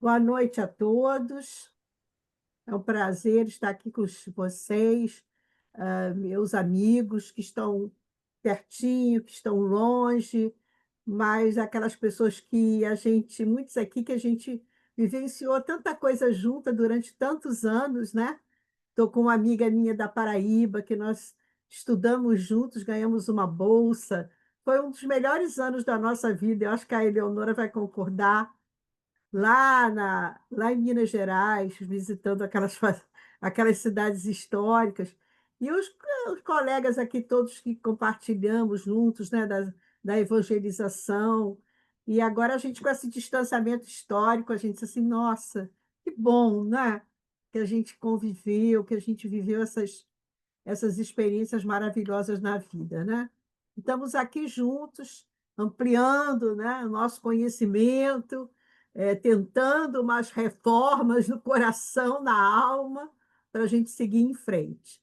Boa noite a todos. É um prazer estar aqui com vocês, meus amigos que estão pertinho, que estão longe, mas aquelas pessoas que muitos aqui que a gente vivenciou tanta coisa junta durante tantos anos, né? Estou com uma amiga minha da Paraíba, que nós estudamos juntos, ganhamos uma bolsa. Foi um dos melhores anos da nossa vida, eu acho que a Eleonora vai concordar lá em Minas Gerais, visitando aquelas cidades históricas. E os colegas aqui todos que compartilhamos juntos, né, da evangelização. E agora a gente, com esse distanciamento histórico, a gente diz assim, nossa, que bom, né? Que a gente conviveu, que a gente viveu essas experiências maravilhosas na vida, né? Estamos aqui juntos, ampliando, né, o nosso conhecimento, tentando umas reformas no coração, na alma, para a gente seguir em frente.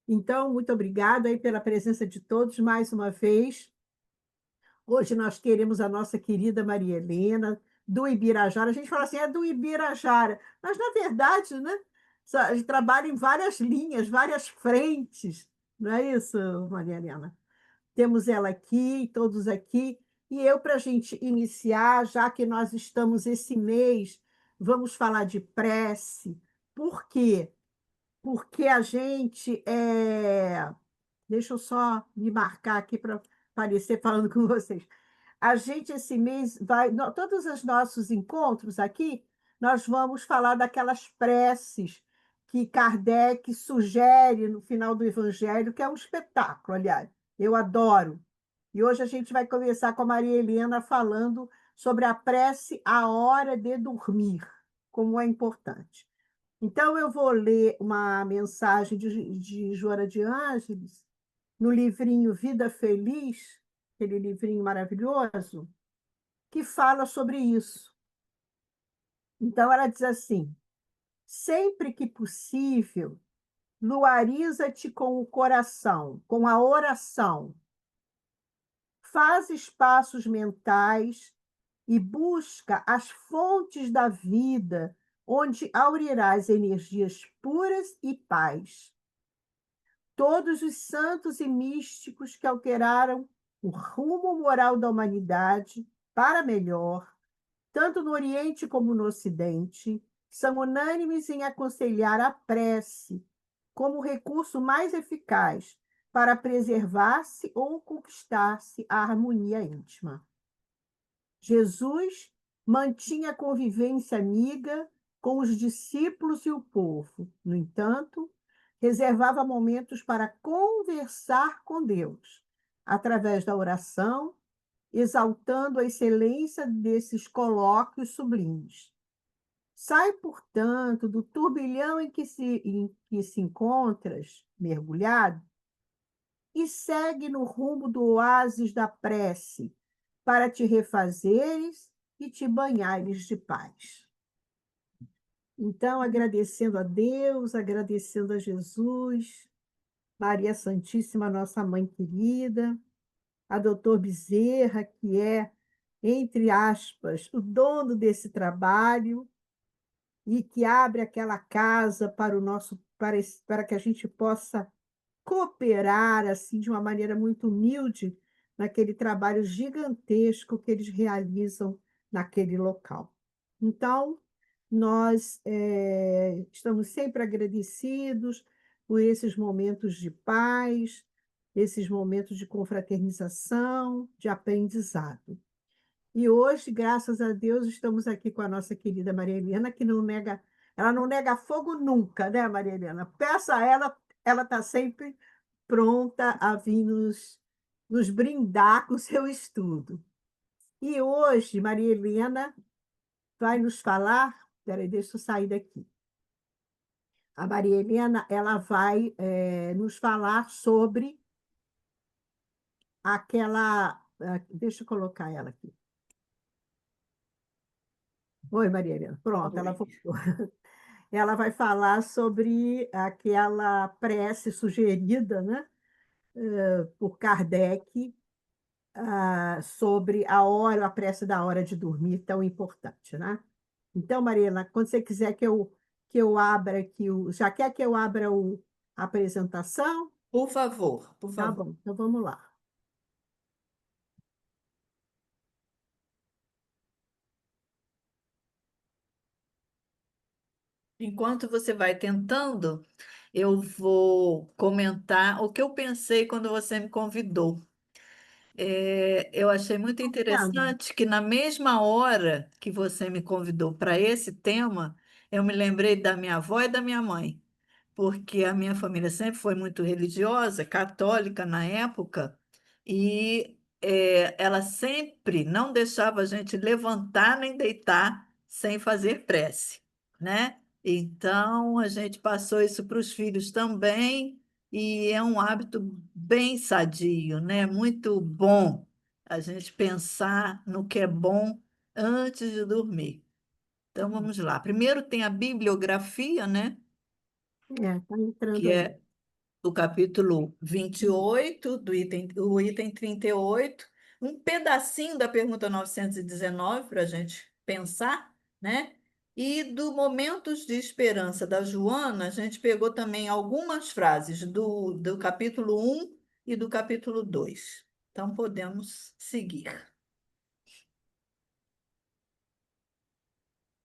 Então, muito obrigada aí pela presença de todos mais uma vez. Hoje nós teremos a nossa querida Maria Helena, do Ibirajara. A gente fala assim, é do Ibirajara, mas na verdade, né, a gente trabalha em várias linhas, várias frentes, não é isso, Maria Helena? Temos ela aqui, todos aqui, e eu, para a gente iniciar, já que nós estamos esse mês, vamos falar de prece. Por quê? Porque a gente Deixa eu só me marcar aqui para aparecer falando com vocês. A gente, esse mês, todos os nossos encontros aqui, nós vamos falar daquelas preces que Kardec sugere no final do Evangelho, que é um espetáculo, aliás. Eu adoro. E hoje a gente vai começar com a Maria Helena falando sobre a prece à hora de dormir, como é importante. Então, eu vou ler uma mensagem de Joana de Ângeles, no livrinho Vida Feliz, aquele livrinho maravilhoso, que fala sobre isso. Então, ela diz assim: sempre que possível, luariza-te com o coração, com a oração. Faz espaços mentais e busca as fontes da vida, onde aurirás energias puras e paz. Todos os santos e místicos que alteraram o rumo moral da humanidade para melhor, tanto no Oriente como no Ocidente, são unânimes em aconselhar a prece como o recurso mais eficaz para preservar-se ou conquistar-se a harmonia íntima. Jesus mantinha a convivência amiga com os discípulos e o povo. No entanto, reservava momentos para conversar com Deus, através da oração, exaltando a excelência desses colóquios sublimes. Sai, portanto, do turbilhão em que se encontras mergulhado e segue no rumo do oásis da prece, para te refazeres e te banhares de paz. Então, agradecendo a Deus, agradecendo a Jesus, Maria Santíssima, nossa mãe querida, a doutor Bezerra, que é, entre aspas, o dono desse trabalho e que abre aquela casa para o nosso para que a gente possa cooperar assim de uma maneira muito humilde naquele trabalho gigantesco que eles realizam naquele local. Então, nós estamos sempre agradecidos por esses momentos de paz, esses momentos de confraternização, de aprendizado. E hoje, graças a Deus, estamos aqui com a nossa querida Maria Helena, que ela não nega fogo nunca, né, Maria Helena? Peça a ela, ela está sempre pronta a vir nos brindar com o seu estudo. E hoje, Maria Helena vai nos falar. Peraí, deixa eu sair daqui. A Maria Helena ela vai nos falar sobre aquela. Deixa eu colocar ela aqui. Oi, Maria Helena. Pronto, ela Oi. voltou. Ela vai falar sobre aquela prece sugerida, né, por Kardec, sobre a prece da hora de dormir, tão importante, né? Então, Mariana, quando você quiser que eu abra aqui, já quer que eu abra a apresentação? Por favor, por Tá favor. bom, então vamos lá. Enquanto você vai tentando, eu vou comentar o que eu pensei quando você me convidou. Eu achei muito Obrigada. interessante que na mesma hora que você me convidou para esse tema, eu me lembrei da minha avó e da minha mãe, porque a minha família sempre foi muito religiosa, católica na época, e ela sempre não deixava a gente levantar nem deitar sem fazer prece, né? Então a gente passou isso para os filhos também, e é um hábito bem sadio, né? Muito bom a gente pensar no que é bom antes de dormir. Então vamos lá. Primeiro tem a bibliografia, né? Tá entrando Que aí. é o capítulo 28 o item 38, um pedacinho da pergunta 919 para a gente pensar, né? E do Momentos de Esperança da Joana, a gente pegou também algumas frases do capítulo 1 e do capítulo 2. Então podemos seguir.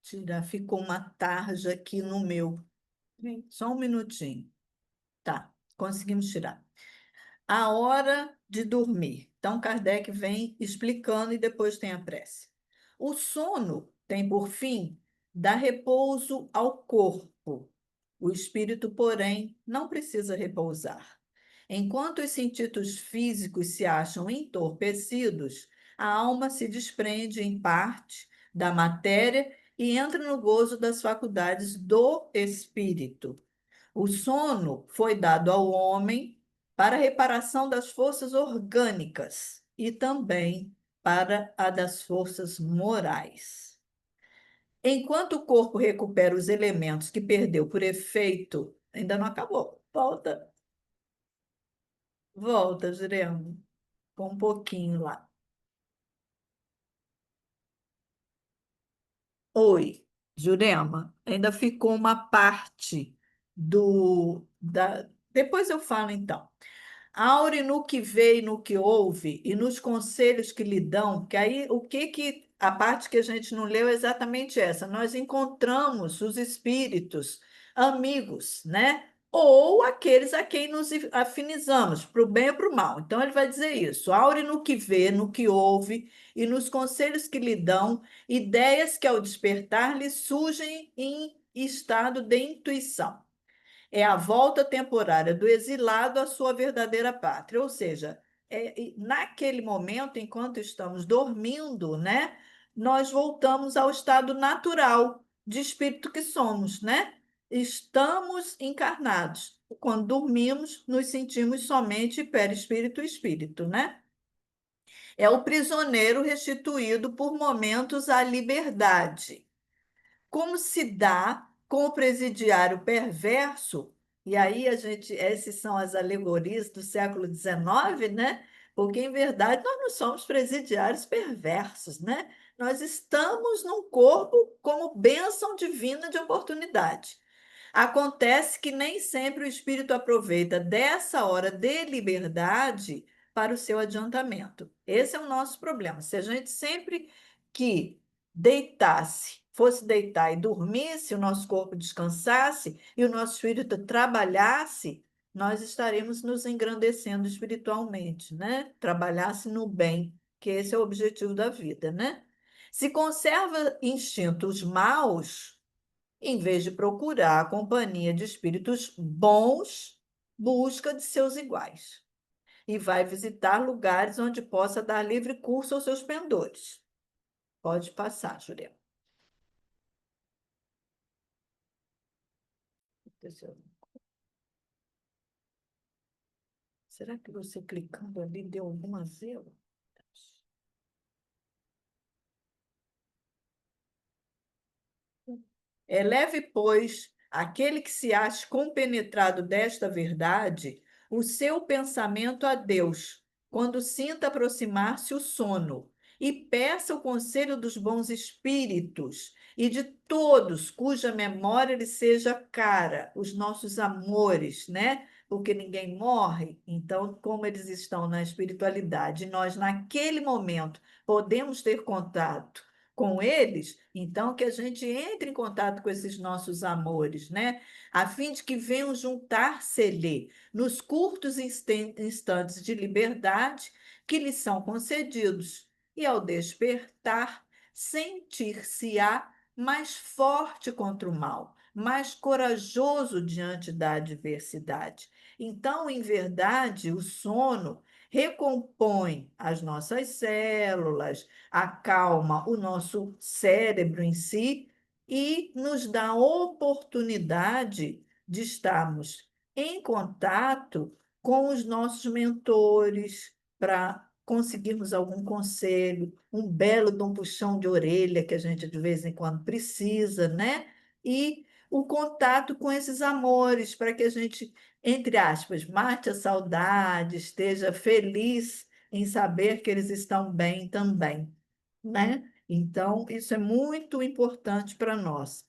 Tirar, ficou uma tarja aqui no meu. Só um minutinho. Tá, conseguimos tirar. A hora de dormir. Então, Kardec vem explicando e depois tem a prece. O sono tem por fim dar repouso ao corpo. O espírito, porém, não precisa repousar. Enquanto os sentidos físicos se acham entorpecidos, a alma se desprende em parte da matéria e entra no gozo das faculdades do espírito. O sono foi dado ao homem para a reparação das forças orgânicas e também para a das forças morais. Enquanto o corpo recupera os elementos que perdeu por efeito, ainda não acabou. Volta, volta, Jurema, com um pouquinho lá. Oi, Jurema, ainda ficou uma parte Depois eu falo então. Aure no que vê e no que ouve, e nos conselhos que lhe dão, que aí a parte que a gente não leu é exatamente essa. Nós encontramos os espíritos amigos, né? Ou aqueles a quem nos afinizamos, para o bem ou para o mal. Então ele vai dizer isso: aure no que vê, no que ouve, e nos conselhos que lhe dão, ideias que ao despertar lhe surgem em estado de intuição. É a volta temporária do exilado à sua verdadeira pátria, ou seja, naquele momento, enquanto estamos dormindo, né, nós voltamos ao estado natural de espírito que somos, né? Estamos encarnados. Quando dormimos, nos sentimos somente perispírito e espírito, né? É o prisioneiro restituído por momentos à liberdade. Como se dá com o presidiário perverso, e aí essas são as alegorias do século XIX, né? Porque, em verdade, nós não somos presidiários perversos, né? Nós estamos num corpo como bênção divina de oportunidade. Acontece que nem sempre o espírito aproveita dessa hora de liberdade para o seu adiantamento. Esse é o nosso problema. Se a gente sempre que fosse deitar e dormisse, o nosso corpo descansasse e o nosso espírito trabalhasse, nós estaremos nos engrandecendo espiritualmente, né? Trabalhasse no bem, que esse é o objetivo da vida, né? Se conserva instintos maus, em vez de procurar a companhia de espíritos bons, busca de seus iguais e vai visitar lugares onde possa dar livre curso aos seus pendores. Pode passar, Jurema. Será que você clicando ali deu alguma zero? Eleve, pois, aquele que se acha compenetrado desta verdade, o seu pensamento a Deus, quando sinta aproximar-se o sono, e peça o conselho dos bons espíritos e de todos cuja memória lhe seja cara, os nossos amores, né? Porque ninguém morre, então, como eles estão na espiritualidade, nós, naquele momento, podemos ter contato com eles, então que a gente entre em contato com esses nossos amores, né? A fim de que venham juntar-se-lhe nos curtos instantes de liberdade que lhe são concedidos, e ao despertar, sentir-se-á mais forte contra o mal, mais corajoso diante da adversidade. Então, em verdade, o sono recompõe as nossas células, acalma o nosso cérebro em si e nos dá a oportunidade de estarmos em contato com os nossos mentores para conseguirmos algum conselho, um belo de um puxão de orelha que a gente de vez em quando precisa, né? E o contato com esses amores para que a gente, entre aspas, mate a saudade, esteja feliz em saber que eles estão bem também, né? Então, isso é muito importante para nós.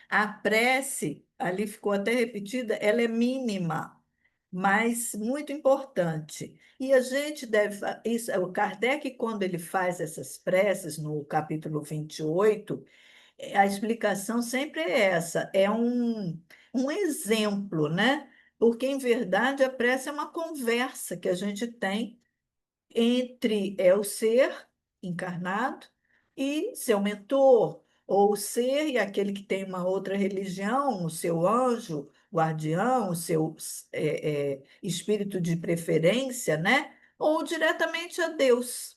A prece, ali ficou até repetida, ela é mínima, mas muito importante. E a gente deve. Isso, o Kardec, quando ele faz essas preces, no capítulo 28, a explicação sempre é essa: é um exemplo, né? Porque, em verdade, a prece é uma conversa que a gente tem entre o ser encarnado e seu mentor, ou o ser e aquele que tem uma outra religião, o seu anjo, guardião, o seu espírito de preferência, né? Ou diretamente a Deus,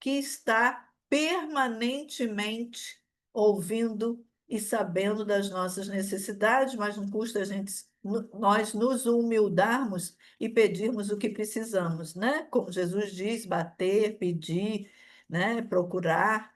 que está permanentemente ouvindo e sabendo das nossas necessidades, mas não custa a gente, nós nos humildarmos e pedirmos o que precisamos, né? Como Jesus diz, bater, pedir, né? Procurar.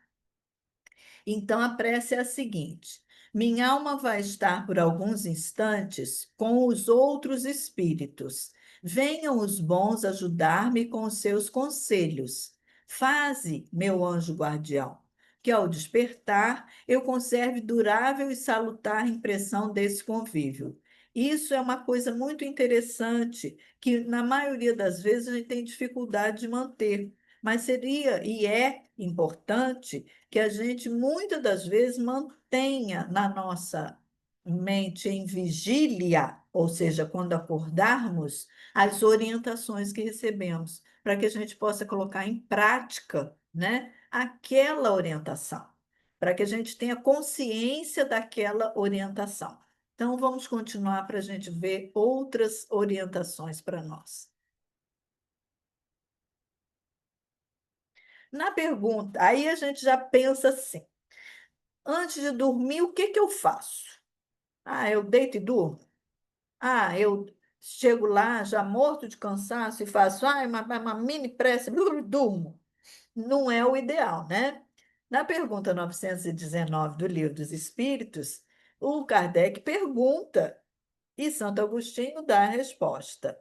Então a prece é a seguinte: minha alma vai estar por alguns instantes com os outros espíritos. Venham os bons ajudar-me com os seus conselhos. Faze, meu anjo guardião, que ao despertar eu conserve durável e salutar impressão desse convívio. Isso é uma coisa muito interessante que, na maioria das vezes, a gente tem dificuldade de manter, mas seria e é importante que a gente muitas das vezes mantenha na nossa mente em vigília, ou seja, quando acordarmos, as orientações que recebemos, para que a gente possa colocar em prática, né, aquela orientação, para que a gente tenha consciência daquela orientação. Então, vamos continuar para a gente ver outras orientações para nós. Na pergunta, aí a gente já pensa assim: antes de dormir, o que que eu faço? Ah, eu deito e durmo? Ah, eu chego lá já morto de cansaço e faço uma mini prece, durmo. Não é o ideal, né? Na pergunta 919 do Livro dos Espíritos, o Kardec pergunta e Santo Agostinho dá a resposta.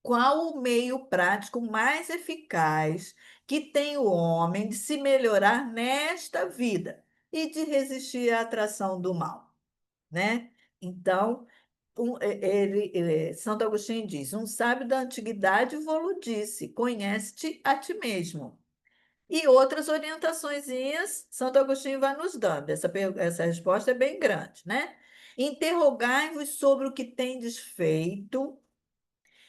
Qual o meio prático mais eficaz que tem o homem de se melhorar nesta vida e de resistir à atração do mal, né? Então, Santo Agostinho diz: um sábio da antiguidade vô-lo disse, conhece-te a ti mesmo. E outras orientaçõezinhas Santo Agostinho vai nos dando. Essa resposta é bem grande, né? Interrogai-vos sobre o que tendes feito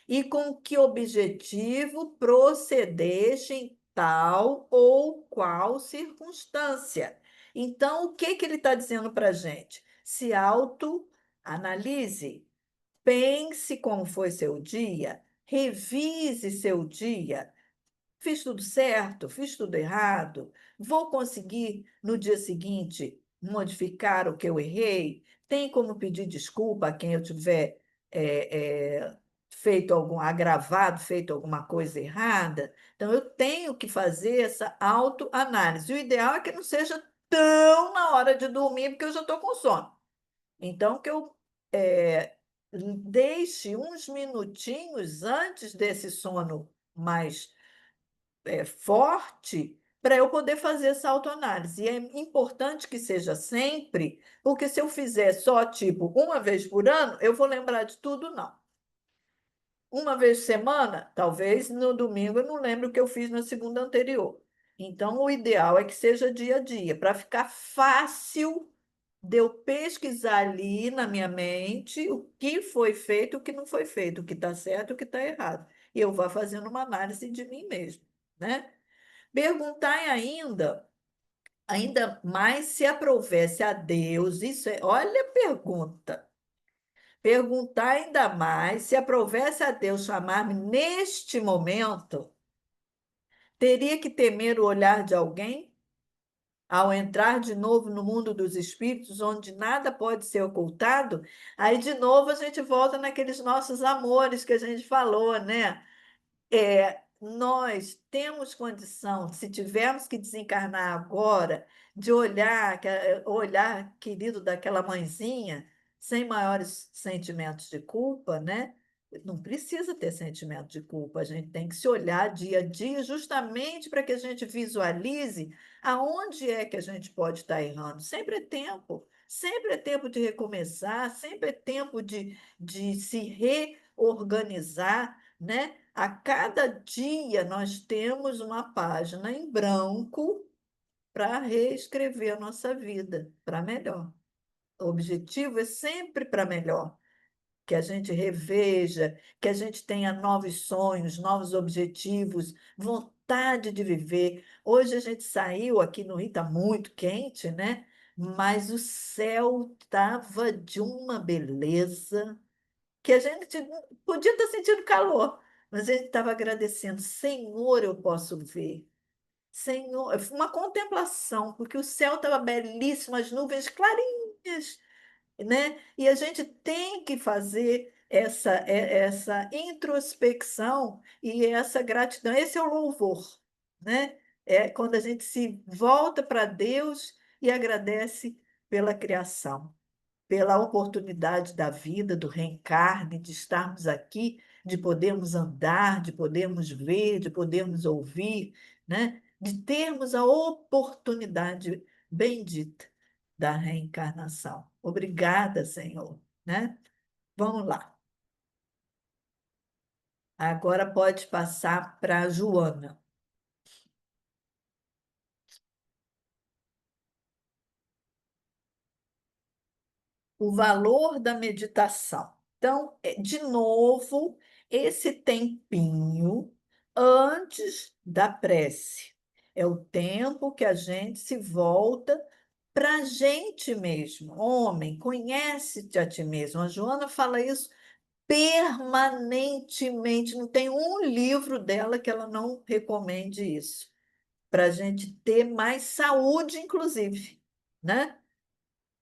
e com que objetivo procedeste em tal ou qual circunstância. Então, o que que ele está dizendo para a gente? Se autoanalise, pense como foi seu dia, revise seu dia. Fiz tudo certo? Fiz tudo errado? Vou conseguir no dia seguinte modificar o que eu errei? Tem como pedir desculpa a quem eu tiver feito agravado, feito alguma coisa errada? Então, eu tenho que fazer essa autoanálise. O ideal é que não seja tão na hora de dormir, porque eu já estou com sono. Então, que eu eh, deixe uns minutinhos antes desse sono mais forte para eu poder fazer essa autoanálise. E é importante que seja sempre, porque se eu fizer só, tipo, uma vez por ano, eu vou lembrar de tudo, não. Uma vez por semana, talvez no domingo eu não lembro o que eu fiz na segunda anterior. Então, o ideal é que seja dia a dia, para ficar fácil de eu pesquisar ali na minha mente o que foi feito, o que não foi feito, o que está certo, o que está errado. E eu vou fazendo uma análise de mim mesmo, né? Perguntar ainda mais se aprovesse a Deus, isso é, olha a pergunta. Perguntar ainda mais se aprovesse a Deus chamar-me neste momento, teria que temer o olhar de alguém ao entrar de novo no mundo dos espíritos, onde nada pode ser ocultado. Aí de novo a gente volta naqueles nossos amores que a gente falou, né? Nós temos condição, se tivermos que desencarnar agora, de olhar, olhar querido daquela mãezinha, sem maiores sentimentos de culpa, né? Não precisa ter sentimento de culpa, a gente tem que se olhar dia a dia, justamente para que a gente visualize aonde é que a gente pode estar errando. Sempre é tempo de recomeçar, sempre é tempo de se reorganizar, né? A cada dia nós temos uma página em branco para reescrever a nossa vida para melhor. O objetivo é sempre para melhor, que a gente reveja, que a gente tenha novos sonhos, novos objetivos, vontade de viver. Hoje a gente saiu aqui no Rio, está muito quente, né? Mas o céu estava de uma beleza que a gente podia estar sentindo calor, mas a gente estava agradecendo. Senhor, eu posso ver. Senhor, foi uma contemplação, porque o céu estava belíssimo, as nuvens clarinhas, né? E a gente tem que fazer essa introspecção e essa gratidão. Esse é o louvor, né? É quando a gente se volta para Deus e agradece pela criação, pela oportunidade da vida, do reencarne, de estarmos aqui, de podermos andar, de podermos ver, de podermos ouvir, né? De termos a oportunidade bendita da reencarnação. Obrigada, Senhor, né? Vamos lá. Agora pode passar para a Joana. O valor da meditação. Então, de novo, esse tempinho antes da prece. É o tempo que a gente se volta para a gente mesmo. Homem, conhece-te a ti mesmo. A Joana fala isso permanentemente. Não tem um livro dela que ela não recomende isso. Para a gente ter mais saúde, inclusive, né?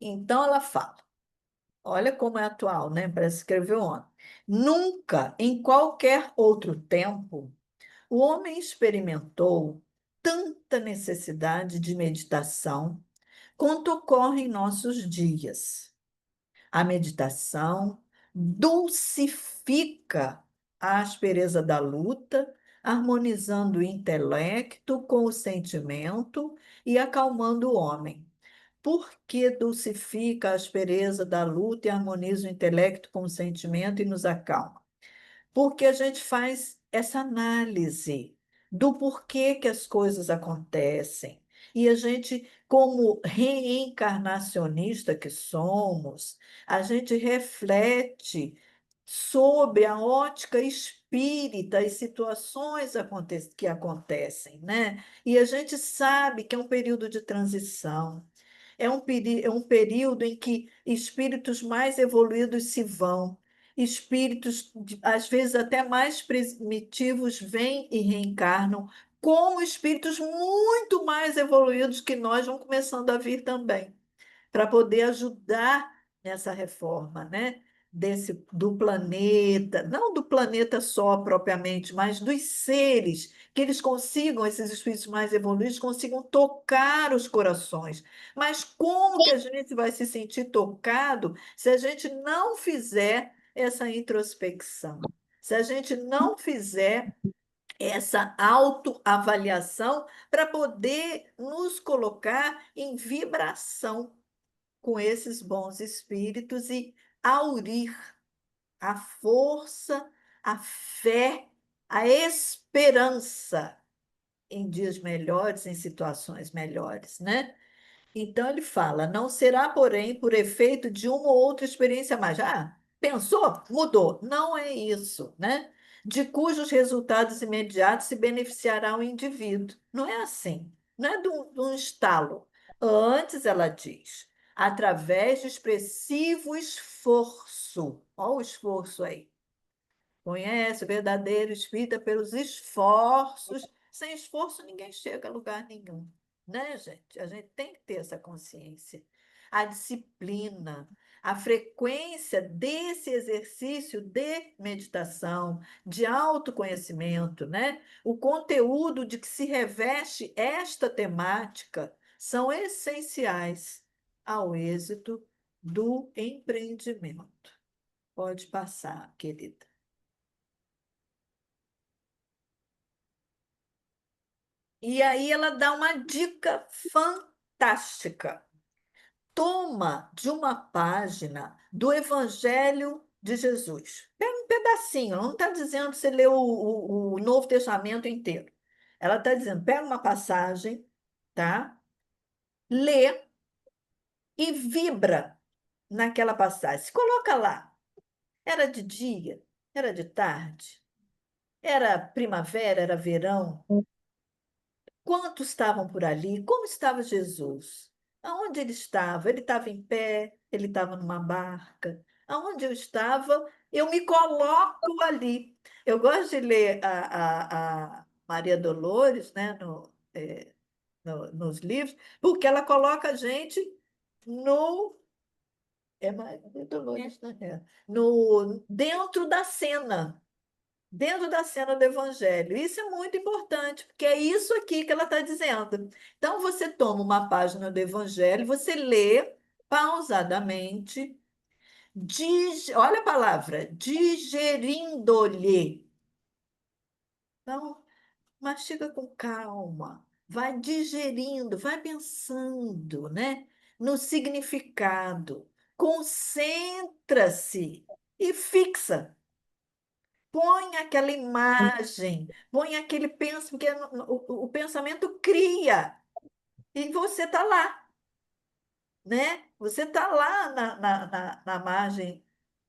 Então, ela fala. Olha como é atual, né? Parece que escreveu ontem. Nunca, em qualquer outro tempo, o homem experimentou tanta necessidade de meditação quanto ocorre em nossos dias. A meditação dulcifica a aspereza da luta, harmonizando o intelecto com o sentimento e acalmando o homem. Por que dulcifica a aspereza da luta e harmoniza o intelecto com o sentimento e nos acalma? Porque a gente faz essa análise do porquê que as coisas acontecem. E a gente, como reencarnacionista que somos, a gente reflete sobre a ótica espírita as situações que acontecem, né? E a gente sabe que é um período de transição. É um período em que espíritos mais evoluídos se vão, espíritos, às vezes até mais primitivos, vêm e reencarnam, como espíritos muito mais evoluídos que nós vão começando a vir também para poder ajudar nessa reforma, né? Do planeta, não do planeta só propriamente, mas dos seres, que eles consigam, esses espíritos mais evoluídos, consigam tocar os corações. Mas como que a gente vai se sentir tocado se a gente não fizer essa introspecção? Se a gente não fizer essa autoavaliação para poder nos colocar em vibração com esses bons espíritos e aurir a força, a fé, a esperança em dias melhores, em situações melhores, né? Então ele fala: não será, porém, por efeito de uma ou outra experiência mais. Ah, pensou? Mudou. Não é isso, né? De cujos resultados imediatos se beneficiará o indivíduo. Não é assim. Não é de um estalo. Antes, ela diz, através de expressivo esforço. Olha o esforço aí. Conhece o verdadeiro espírita pelos esforços. Sem esforço, ninguém chega a lugar nenhum, né, gente? A gente tem que ter essa consciência. A disciplina, a frequência desse exercício de meditação, de autoconhecimento, né? O conteúdo de que se reveste esta temática são essenciais ao êxito do empreendimento. Pode passar, querida. E aí ela dá uma dica fantástica. Toma de uma página do Evangelho de Jesus. Pega um pedacinho, não está dizendo que você lê o Novo Testamento inteiro. Ela está dizendo, pega uma passagem, tá? Lê e vibra naquela passagem. Se coloca lá. Era de dia? Era de tarde? Era primavera? Era verão? Quantos estavam por ali? Como estava Jesus? Aonde ele estava? Ele estava em pé? Ele estava numa barca? Aonde eu estava, eu me coloco ali. Eu gosto de ler a Maria Dolores, né, nos livros, porque ela coloca a gente no. É Maria Dolores, né? Dentro da cena. Dentro da cena do Evangelho. Isso é muito importante, porque é isso aqui que ela está dizendo. Então, você toma uma página do Evangelho, você lê pausadamente, olha a palavra, digerindo-lhe. Então, mastiga com calma, vai digerindo, vai pensando, né, no significado, concentra-se e fixa. Põe aquela imagem, põe aquele pensamento, porque o pensamento cria, e você está lá, né? Você está lá na margem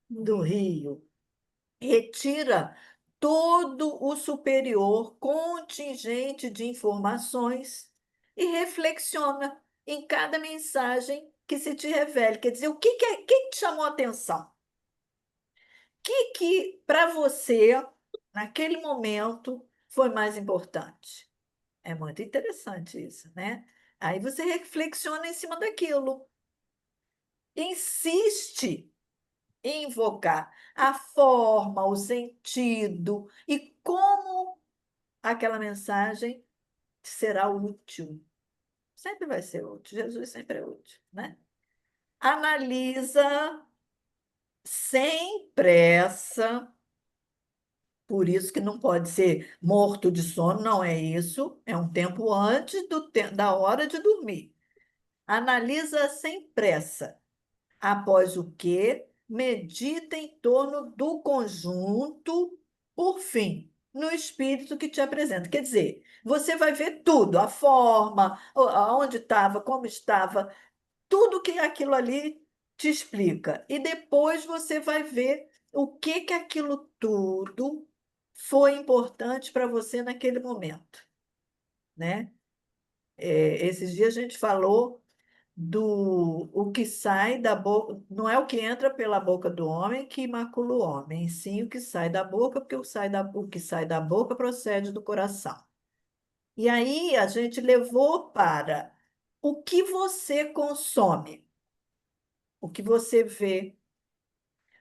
do rio. Retira todo o superior contingente de informações e reflexiona em cada mensagem que se te revele. Quer dizer, que te chamou a atenção? Que para você, naquele momento, foi mais importante? É muito interessante isso, né? Aí você reflexiona em cima daquilo. Insiste em invocar a forma, o sentido e como aquela mensagem será útil. Sempre vai ser útil. Jesus sempre é útil, né? Analisa sem pressa. Por isso que não pode ser morto de sono, não é isso. É um tempo antes da hora de dormir. Analisa sem pressa, após o que medita em torno do conjunto, por fim, no espírito que te apresenta. Quer dizer, você vai ver tudo, a forma, aonde estava, como estava, tudo que aquilo ali te explica. E depois você vai ver o que aquilo tudo foi importante para você naquele momento, né? Esses dias a gente falou do o que sai da boca, não é o que entra pela boca do homem que macula o homem, e sim o que sai da boca, porque o que sai da boca procede do coração. E aí a gente levou para o que você consome, o que você vê,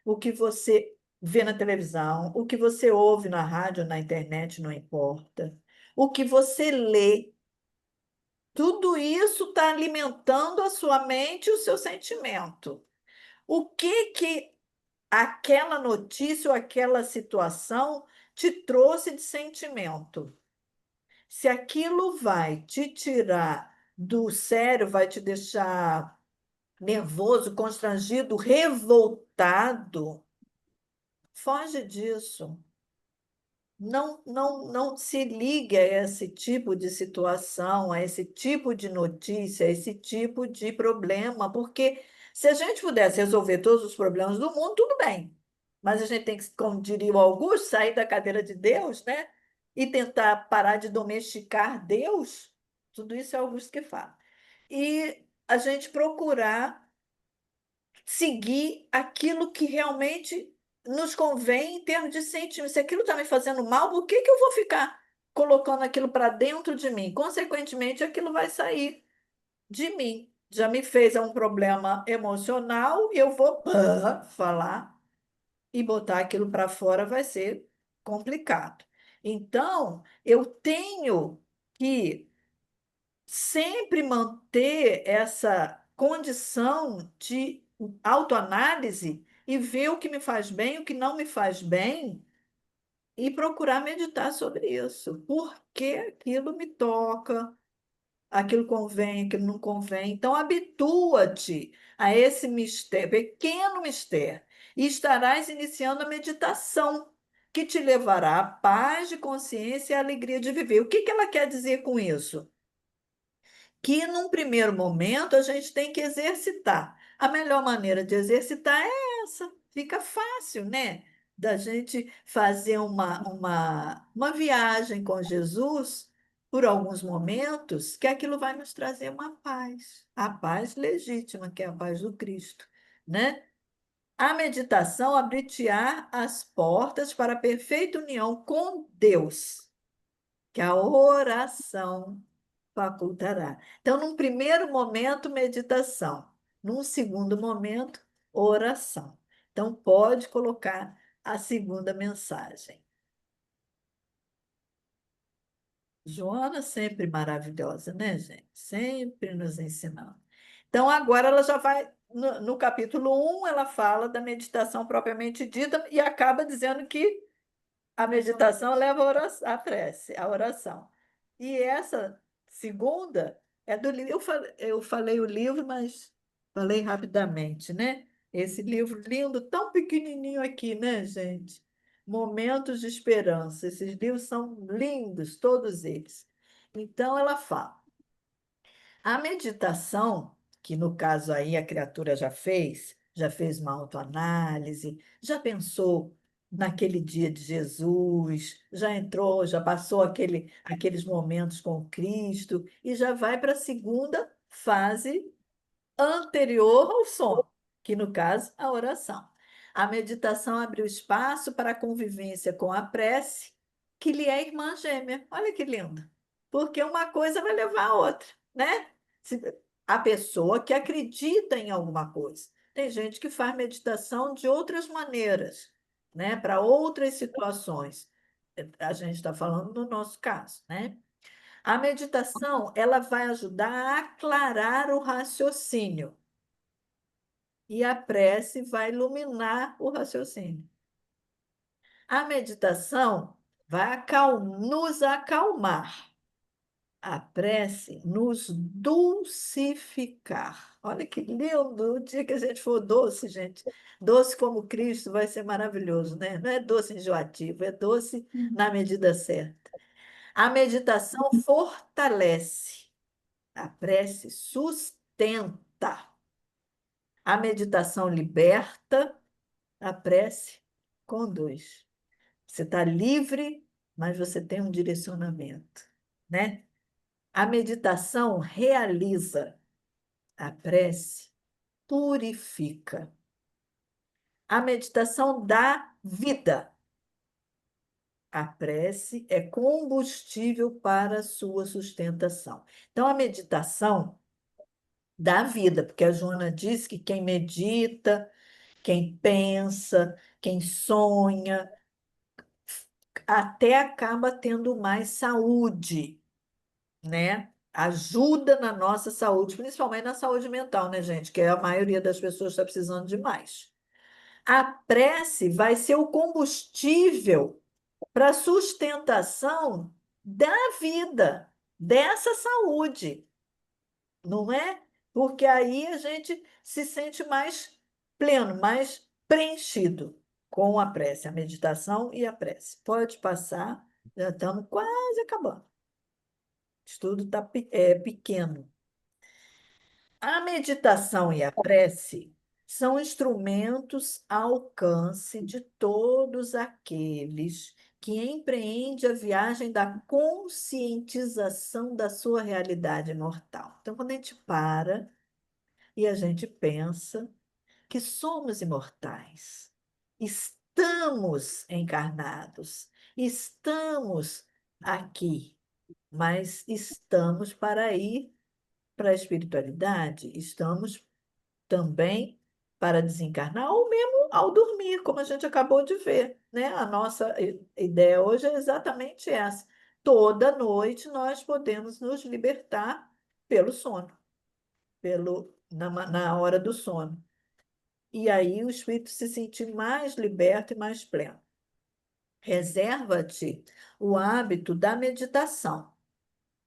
o que você vê na televisão, o que você ouve na rádio, na internet, não importa, o que você lê. Tudo isso está alimentando a sua mente e o seu sentimento. O que aquela notícia ou aquela situação te trouxe de sentimento. Se aquilo vai te tirar do sério, vai te deixar nervoso, constrangido, revoltado, foge disso. Não se ligue a esse tipo de situação, a esse tipo de notícia, a esse tipo de problema, porque se a gente pudesse resolver todos os problemas do mundo, tudo bem. Mas a gente tem que, como diria o Augusto, sair da cadeira de Deus, né? E tentar parar de domesticar Deus. Tudo isso é Augusto que fala. E a gente procurar seguir aquilo que realmente nos convém em termos de sentimento. Se aquilo está me fazendo mal, por que que eu vou ficar colocando aquilo para dentro de mim? Consequentemente, aquilo vai sair de mim. Já me fez um problema emocional, eu vou falar e botar aquilo para fora vai ser complicado. Então, eu tenho que sempre manter essa condição de autoanálise e ver o que me faz bem, o que não me faz bem, e procurar meditar sobre isso. Por que aquilo me toca, aquilo convém, aquilo não convém. Então, habitua-te a esse mistério, pequeno mistério, e estarás iniciando a meditação, que te levará à paz de consciência e à alegria de viver. O que que ela quer dizer com isso? Que num primeiro momento a gente tem que exercitar. A melhor maneira de exercitar é essa, fica fácil, né? Da gente fazer uma viagem com Jesus por alguns momentos, que aquilo vai nos trazer uma paz, a paz legítima, que é a paz do Cristo, né? A meditação abrir-te-á as portas para a perfeita união com Deus, que a oração facultará. Então, num primeiro momento, meditação. Num segundo momento, oração. Então, pode colocar a segunda mensagem. Joana sempre maravilhosa, né, gente? Sempre nos ensinando. Então, agora ela já vai, no capítulo 1, ela fala da meditação propriamente dita e acaba dizendo que a meditação leva à prece, à oração. E essa segunda é do livro. Eu falei o livro, mas falei rapidamente, né? Esse livro lindo, tão pequenininho aqui, né, gente? Momentos de Esperança. Esses livros são lindos, todos eles. Então, ela fala. A meditação, que no caso aí a criatura já fez uma autoanálise, já pensou naquele dia de Jesus, já entrou, já passou aqueles momentos com Cristo e já vai para a segunda fase anterior ao sono, que no caso, a oração. A meditação abriu espaço para a convivência com a prece, que lhe é irmã gêmea. Olha que lindo. Porque uma coisa vai levar a outra, né? Se- A pessoa que acredita em alguma coisa. Tem gente que faz meditação de outras maneiras, né? Para outras situações. A gente está falando do nosso caso, né? A meditação, ela vai ajudar a aclarar o raciocínio e a prece vai iluminar o raciocínio. A meditação vai nos acalmar, a prece nos dulcificar. Olha que lindo! O dia que a gente for doce, gente, doce como Cristo vai ser maravilhoso, né? Não é doce enjoativo, é doce na medida certa. A meditação fortalece, a prece sustenta. A meditação liberta, a prece conduz. Você está livre, mas você tem um direcionamento, né? A meditação realiza, a prece purifica. A meditação dá vida. A prece é combustível para a sua sustentação. Então, a meditação dá vida, porque a Joana diz que quem medita, quem pensa, quem sonha, até acaba tendo mais saúde, né? Ajuda na nossa saúde, principalmente na saúde mental, né, gente? Que a maioria das pessoas está precisando de mais. A prece vai ser o combustível para sustentação da vida, dessa saúde, não é? Porque aí a gente se sente mais pleno, mais preenchido com a prece, a meditação e a prece. Pode passar, já estamos quase acabando. O estudo está pequeno. A meditação e a prece são instrumentos ao alcance de todos aqueles que empreendem a viagem da conscientização da sua realidade mortal. Então, quando a gente para e a gente pensa que somos imortais, estamos encarnados, estamos aqui, mas estamos para ir para a espiritualidade, estamos também para desencarnar, ou mesmo ao dormir, como a gente acabou de ver, né? A nossa ideia hoje é exatamente essa. Toda noite nós podemos nos libertar pelo sono, na hora do sono. E aí o espírito se sentir mais liberto e mais pleno. Reserva-te o hábito da meditação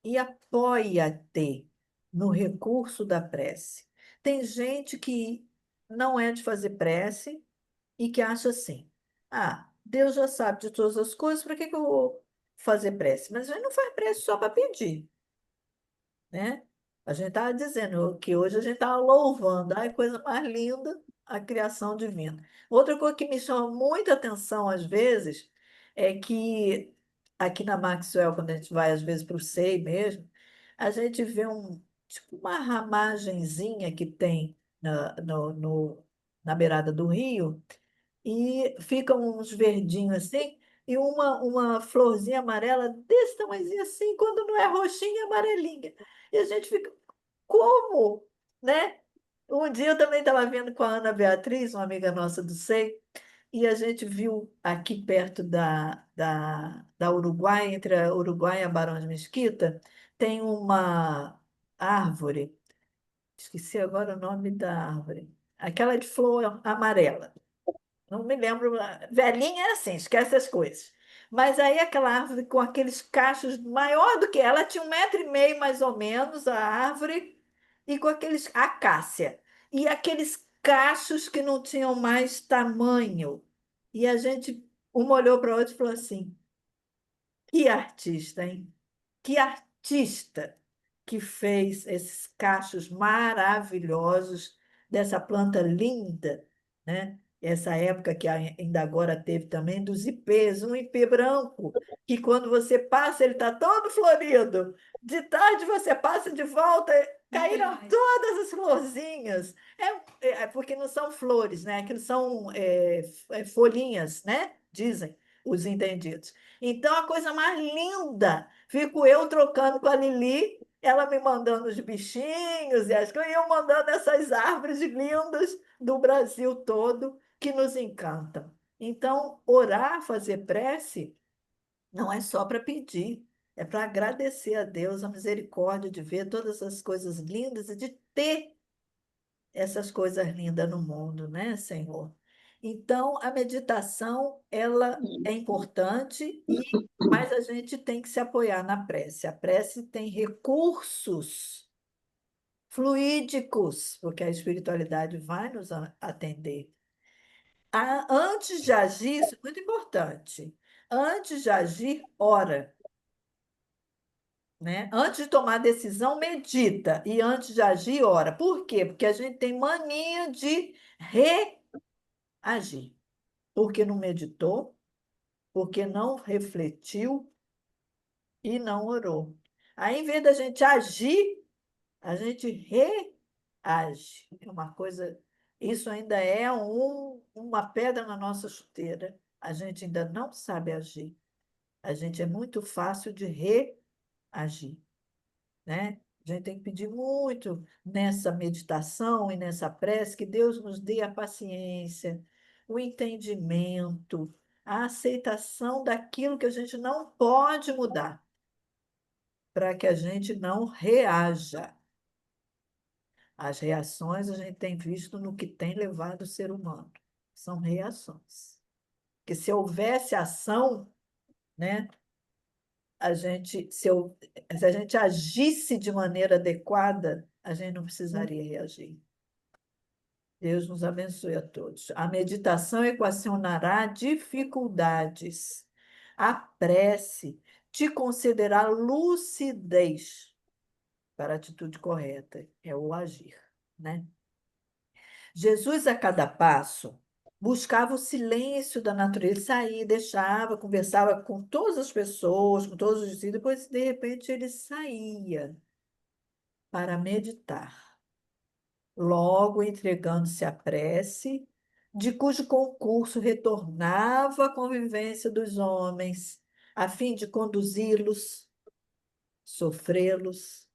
e apoia-te no recurso da prece. Tem gente que não é de fazer prece e que acha assim: ah, Deus já sabe de todas as coisas, para que que eu vou fazer prece? Mas a gente não faz prece só para pedir, né? A gente estava dizendo que hoje a gente estava louvando, ai, coisa mais linda, a criação divina. Outra coisa que me chama muita atenção às vezes é que aqui na Maxwell, quando a gente vai às vezes para o SEI mesmo, a gente vê tipo uma ramagenzinha que tem na beirada do rio, e ficam uns verdinhos assim, e uma florzinha amarela desse tamanhozinho assim, quando não é roxinha, é amarelinha. E a gente fica, como? Né? Um dia eu também estava vendo com a Ana Beatriz, uma amiga nossa do SEI, e a gente viu aqui perto da Uruguai, entre a Uruguai e a Barão de Mesquita, tem uma árvore, esqueci agora o nome da árvore, aquela de flor amarela. Não me lembro. Velhinha é assim, esquece as coisas. Mas aí aquela árvore com aqueles cachos maior do que ela, tinha 1,5 metro mais ou menos a árvore, e com aqueles acácia. E aqueles cachos que não tinham mais tamanho. E a gente, uma olhou para a outra e falou assim: que artista, hein? Que artista que fez esses cachos maravilhosos dessa planta linda, né? Essa época que ainda agora teve também dos ipês, um ipê branco, que quando você passa, ele está todo florido. De tarde você passa de volta, caíram todas as florzinhas. É porque não são flores, né? Aquilo são folhinhas, né? Dizem os entendidos. Então, a coisa mais linda, fico eu trocando com a Lili, ela me mandando os bichinhos e as coisas, e eu mandando essas árvores lindas do Brasil todo que nos encantam. Então, orar, fazer prece, não é só para pedir, é para agradecer a Deus a misericórdia de ver todas as coisas lindas e de ter essas coisas lindas no mundo, né, Senhor? Então, a meditação, ela é importante, mas a gente tem que se apoiar na prece. A prece tem recursos fluídicos, porque a espiritualidade vai nos atender. Antes de agir, isso é muito importante. Antes de agir, ora, né? Antes de tomar decisão, medita. E antes de agir, ora. Por quê? Porque a gente tem mania de reagir. Porque não meditou, porque não refletiu e não orou. Aí, em vez da gente agir, a gente reage. É uma coisa. Isso ainda é uma pedra na nossa chuteira. A gente ainda não sabe agir. A gente é muito fácil de reagir, né? A gente tem que pedir muito nessa meditação e nessa prece que Deus nos dê a paciência, o entendimento, a aceitação daquilo que a gente não pode mudar, para que a gente não reaja. As reações a gente tem visto no que tem levado o ser humano. São reações. Porque se houvesse ação, né? Se a gente agisse de maneira adequada, a gente não precisaria reagir. Deus nos abençoe a todos. A meditação equacionará dificuldades. A prece te concederá lucidez para a atitude correta, é o agir, né? Jesus, a cada passo, buscava o silêncio da natureza, saía, deixava, conversava com todas as pessoas, com todos os discípulos, depois, de repente, ele saía para meditar, logo entregando-se à prece, de cujo concurso retornava a convivência dos homens, a fim de conduzi-los, sofrê-los,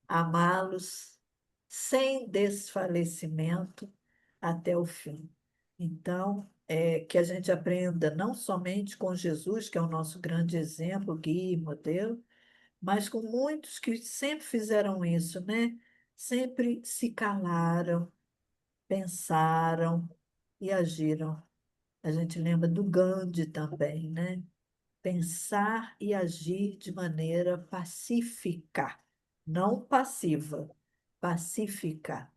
amá-los, sem desfalecimento até o fim. Então, que a gente aprenda não somente com Jesus, que é o nosso grande exemplo, guia e modelo, mas com muitos que sempre fizeram isso, né? Sempre se calaram, pensaram e agiram. A gente lembra do Gandhi também, né? Pensar e agir de maneira pacífica, não passiva, pacífica.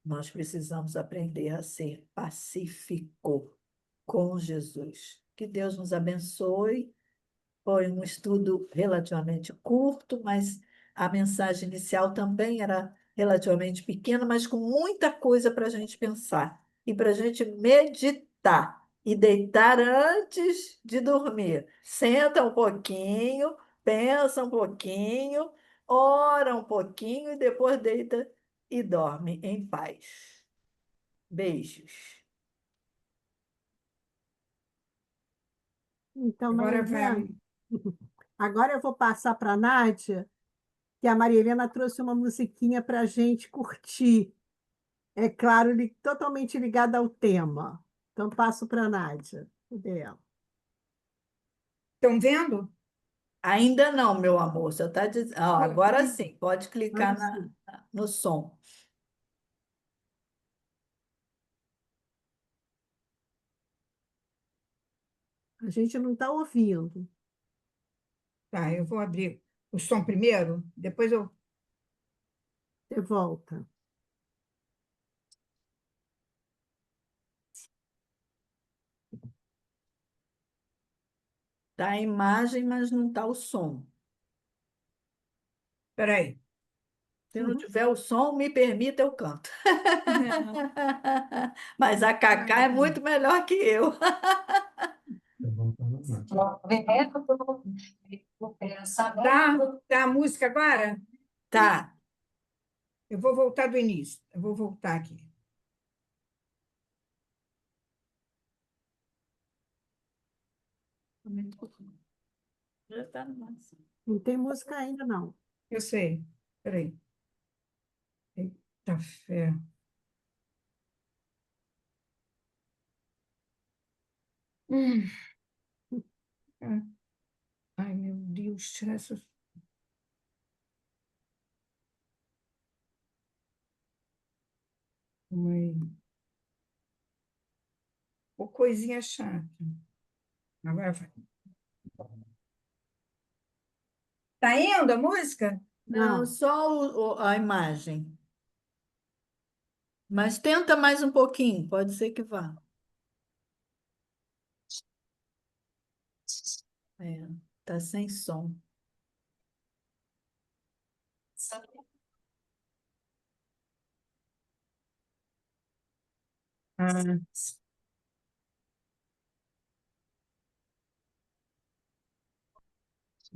Nós precisamos aprender a ser pacífico com Jesus. Que Deus nos abençoe. Foi um estudo relativamente curto, mas a mensagem inicial também era relativamente pequena, mas com muita coisa para a gente pensar e para a gente meditar e deitar antes de dormir. Senta um pouquinho, pensa um pouquinho, ora um pouquinho e depois deita e dorme em paz. Beijos. Então, Maria Agora Helena, vai. agora eu vou passar para a Nádia, que a Maria Helena trouxe uma musiquinha para a gente curtir. É claro, totalmente ligada ao tema. Então, passo para a Nádia. Cadê ela? Estão vendo? Ainda não, meu amor. Você está dizendo. Agora Ih, sim, pode Agora clicar sim. no som. A gente não está ouvindo. tá, eu vou abrir o som primeiro, depois eu. De volta. Tá a imagem, mas não está o som. Espera aí. Se não Uhum. tiver o som, me permita, eu canto. Mas a Cacá é muito melhor que eu. Tá a música agora? Tá. Eu vou voltar do início. Eu vou voltar aqui. Já tá no máximo. Não tem música ainda, não. Eu sei. Espera aí. Eita fé. Hum. Ai, meu Deus, tirar essa. Mãe. Ô, coisinha chata. Agora vai. Tá indo a música? Não, Não. só a imagem. Mas tenta mais um pouquinho, pode ser que vá. É, tá sem som. Ah,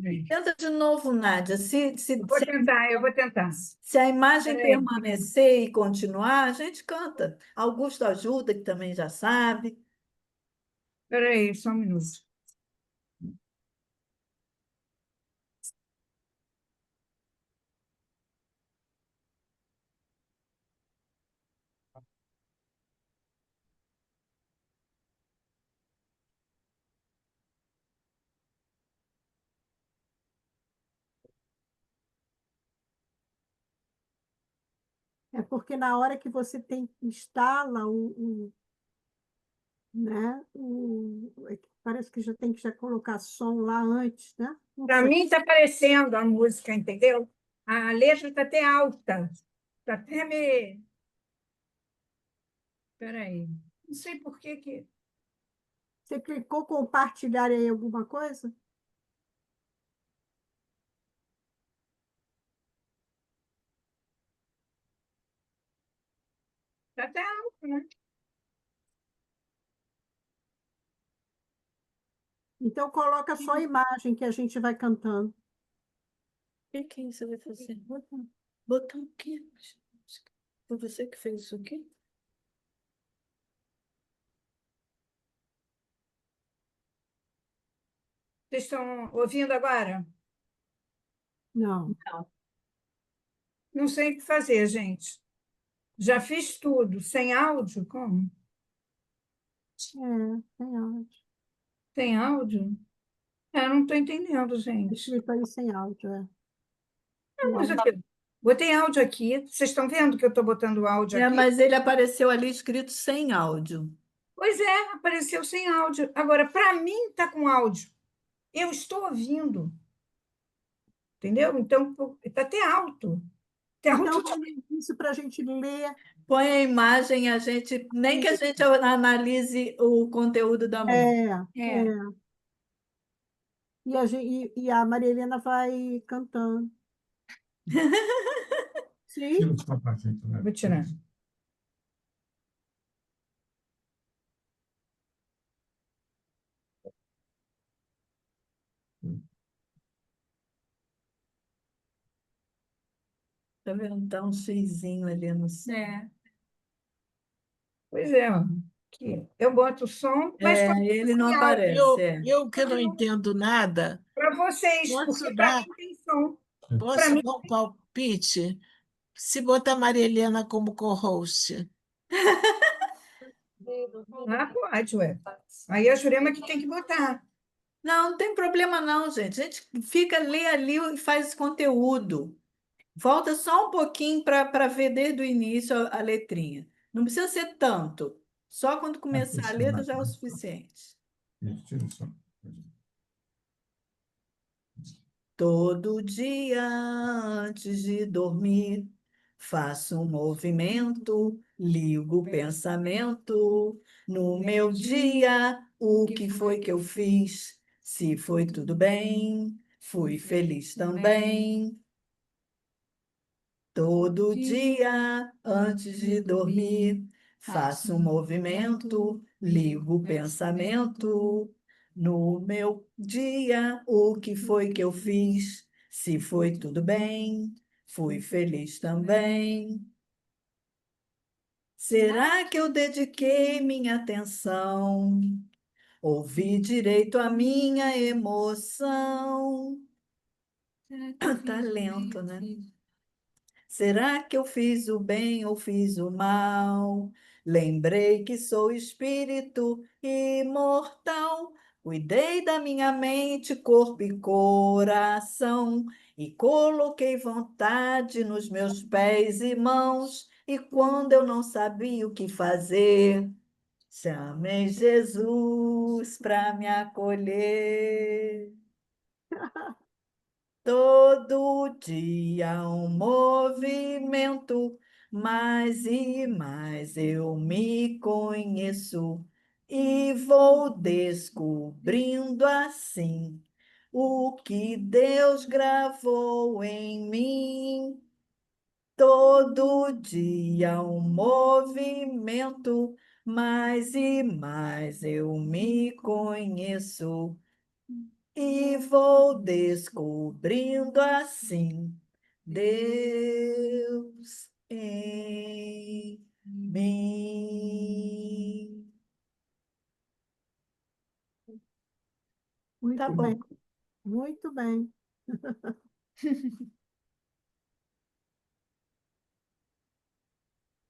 peraí. Tenta de novo, Nádia. Eu vou tentar. Se a imagem Peraí. permanecer e continuar, a gente canta. Augusto ajuda, que também já sabe. Peraí, só um minuto. É porque na hora que você instala né? Parece que já tem que já colocar som lá antes, né? Não Para sei. mim está parecendo a música, entendeu? A letra está até alta. Está até me. Espera aí. Não sei por que que. Você clicou compartilhar aí alguma coisa? Está até alta, né? Então coloca só a imagem que a gente vai cantando. O que você vai fazer? Botar o quê? Foi você que fez isso aqui? Vocês estão ouvindo agora? Não, Não. Não sei o que fazer, gente. Já fiz tudo. Sem áudio? Como? tem áudio. Tem áudio? Não estou entendendo, gente. Escrito aí sem áudio, é. O Mas áudio. aqui, botei áudio aqui. Vocês estão vendo que eu estou botando áudio aqui? Mas ele apareceu ali escrito sem áudio. Pois é, apareceu sem áudio. Agora, para mim, está com áudio. Eu estou ouvindo, entendeu? Então, está até alto. Até Então, alto. isso para a gente ler. Põe a imagem, nem que a gente analise o conteúdo da música. É, É, e a Maria Helena vai cantando. Sim? vou tirar. Tá vendo? Tá um xizinho ali no céu. É. Pois é, ó. Aqui. Eu boto o som, mas Ele não sem aparece. Eu que não entendo nada, para vocês, posso porque para dar, mim tem som. Para posso mim, dar um palpite? Se botar Maria Helena como co-host. pode, ué. Aí a Jurema que tem que botar. Não, não tem problema não, gente. A gente lê ali e faz conteúdo. Volta só um pouquinho para ver desde o início a letrinha. Não precisa ser tanto. Só quando começar a letra já é o suficiente. Todo dia antes de dormir, faço um movimento, ligo o pensamento. No meu dia, o que foi que eu fiz? Se foi tudo bem, fui feliz também. Todo dia, antes de dormir, faço um movimento, ligo o pensamento. No meu dia, o que foi que eu fiz? Se foi tudo bem, fui feliz também. Será que eu dediquei minha atenção? Ouvi direito a minha emoção? Tá lento, né? Será que eu fiz o bem ou fiz o mal? Lembrei que sou espírito imortal. Cuidei da minha mente, corpo e coração, e coloquei vontade nos meus pés e mãos. E quando eu não sabia o que fazer, chamei Jesus para me acolher. Todo dia um movimento, mais e mais eu me conheço e vou descobrindo assim o que Deus gravou em mim. Todo dia um movimento, mais e mais eu me conheço e vou descobrindo assim Deus em mim. Tá Muito bom, bem, muito bem.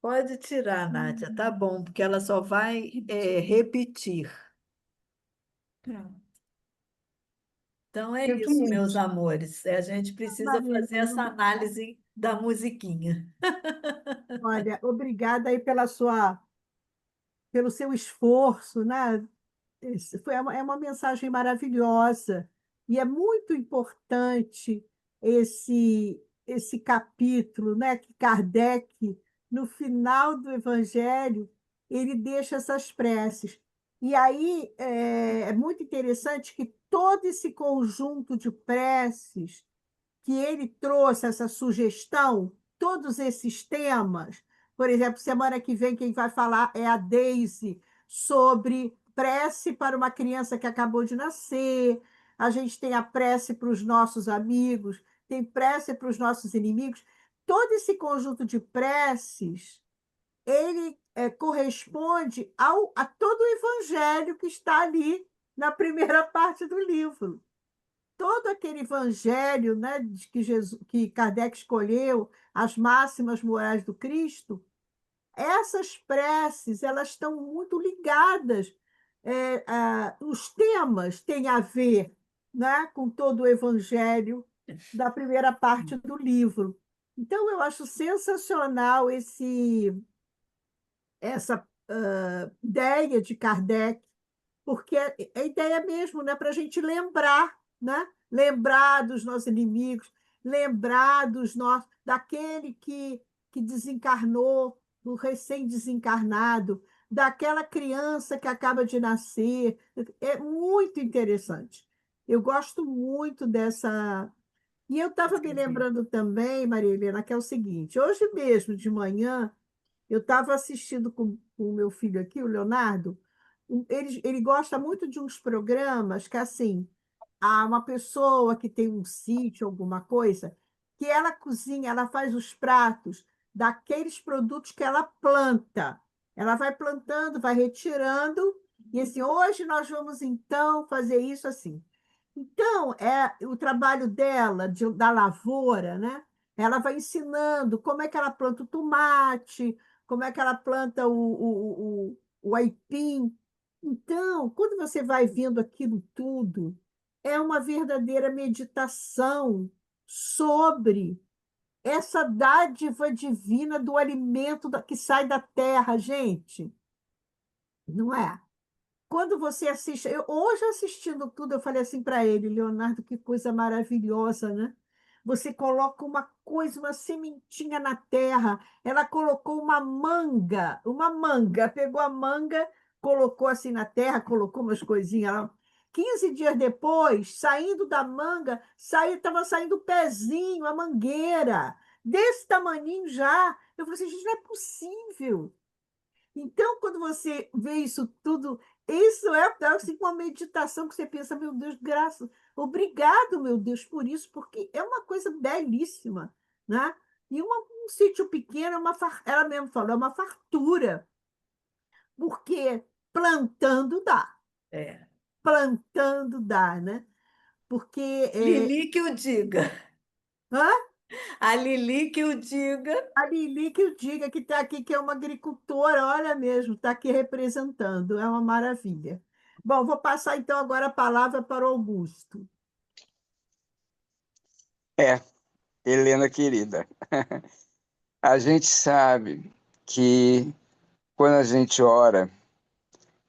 pode tirar, Nádia, tá bom, porque ela só vai repetir. Pronto. Então é Sinto isso, meus muito. amores. A gente precisa Maria fazer essa Helena, análise da musiquinha. olha, obrigada aí pela sua pelo seu esforço, né? É uma mensagem maravilhosa e é muito importante esse capítulo, né? Que Kardec, no final do Evangelho, ele deixa essas preces. E aí é muito interessante que todo esse conjunto de preces que ele trouxe essa sugestão, todos esses temas. Por exemplo, semana que vem quem vai falar é a Daisy sobre prece para uma criança que acabou de nascer. A gente tem a prece para os nossos amigos, tem prece para os nossos inimigos. Todo esse conjunto de preces, ele corresponde a todo o evangelho que está ali na primeira parte do livro todo aquele evangelho, né, que Kardec escolheu, as máximas morais do Cristo, essas preces elas estão muito ligadas. Os temas têm a ver, né, com todo o evangelho da primeira parte do livro. Então, eu acho sensacional essa ideia de Kardec porque a ideia mesmo, né, para a gente lembrar, né? Lembrar dos nossos inimigos, lembrar daquele que desencarnou, do recém-desencarnado, daquela criança que acaba de nascer. É muito interessante. Eu gosto muito dessa. E eu estava me lembrando também, Maria Helena, que é o seguinte: hoje mesmo, de manhã, eu estava assistindo com o meu filho aqui, o Leonardo. Ele gosta muito de uns programas que, assim, há uma pessoa que tem um sítio, alguma coisa, que ela cozinha, ela faz os pratos daqueles produtos que ela planta. Ela vai plantando, vai retirando, e assim, hoje nós vamos então fazer isso assim. Então, o trabalho dela, da lavoura, né? Ela vai ensinando como é que ela planta o tomate, como é que ela planta o aipim. Então, quando você vai vendo aquilo tudo, é uma verdadeira meditação sobre essa dádiva divina do alimento que sai da terra, gente, não é? Quando você assiste, hoje assistindo tudo, eu falei assim para ele, Leonardo, que coisa maravilhosa, né? Você coloca uma coisa, uma sementinha na terra. Ela colocou uma manga, pegou a manga, colocou assim na terra, colocou umas coisinhas lá. 15 dias depois, saindo da manga, estava saindo o pezinho, a mangueira, desse tamaninho já. Eu falei assim, gente, não é possível. Então, quando você vê isso tudo, isso é assim, uma meditação que você pensa, meu Deus, graças, obrigado, meu Deus, por isso, porque é uma coisa belíssima, né? E um sítio pequeno, ela mesmo falou, é uma fartura, porque É. plantando dá, né? Porque Lili que o diga. hã? A Lili que o diga. A Lili que eu diga que está aqui, que é uma agricultora, olha mesmo, está aqui representando, é uma maravilha. Bom, vou passar então agora a palavra para o Augusto. É, Helena querida, a gente sabe que quando a gente ora,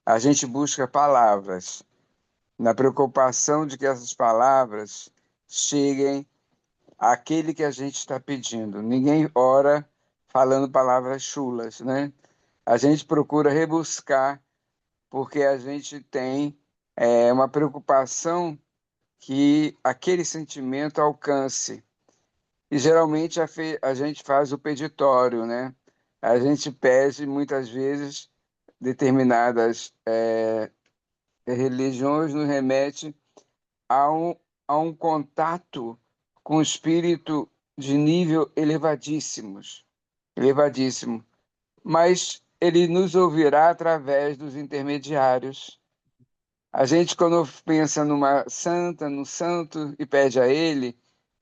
a gente busca palavras, na preocupação de que essas palavras cheguem àquele que a gente está pedindo. Ninguém ora falando palavras chulas, né? A gente procura rebuscar, porque a gente tem uma preocupação que aquele sentimento alcance. E geralmente a gente faz o peditório, né? A gente pede muitas vezes determinadas religiões nos remete a a um contato com o espírito de nível elevadíssimo. Mas ele nos ouvirá através dos intermediários. A gente, quando pensa numa santa, no santo, e pede a ele,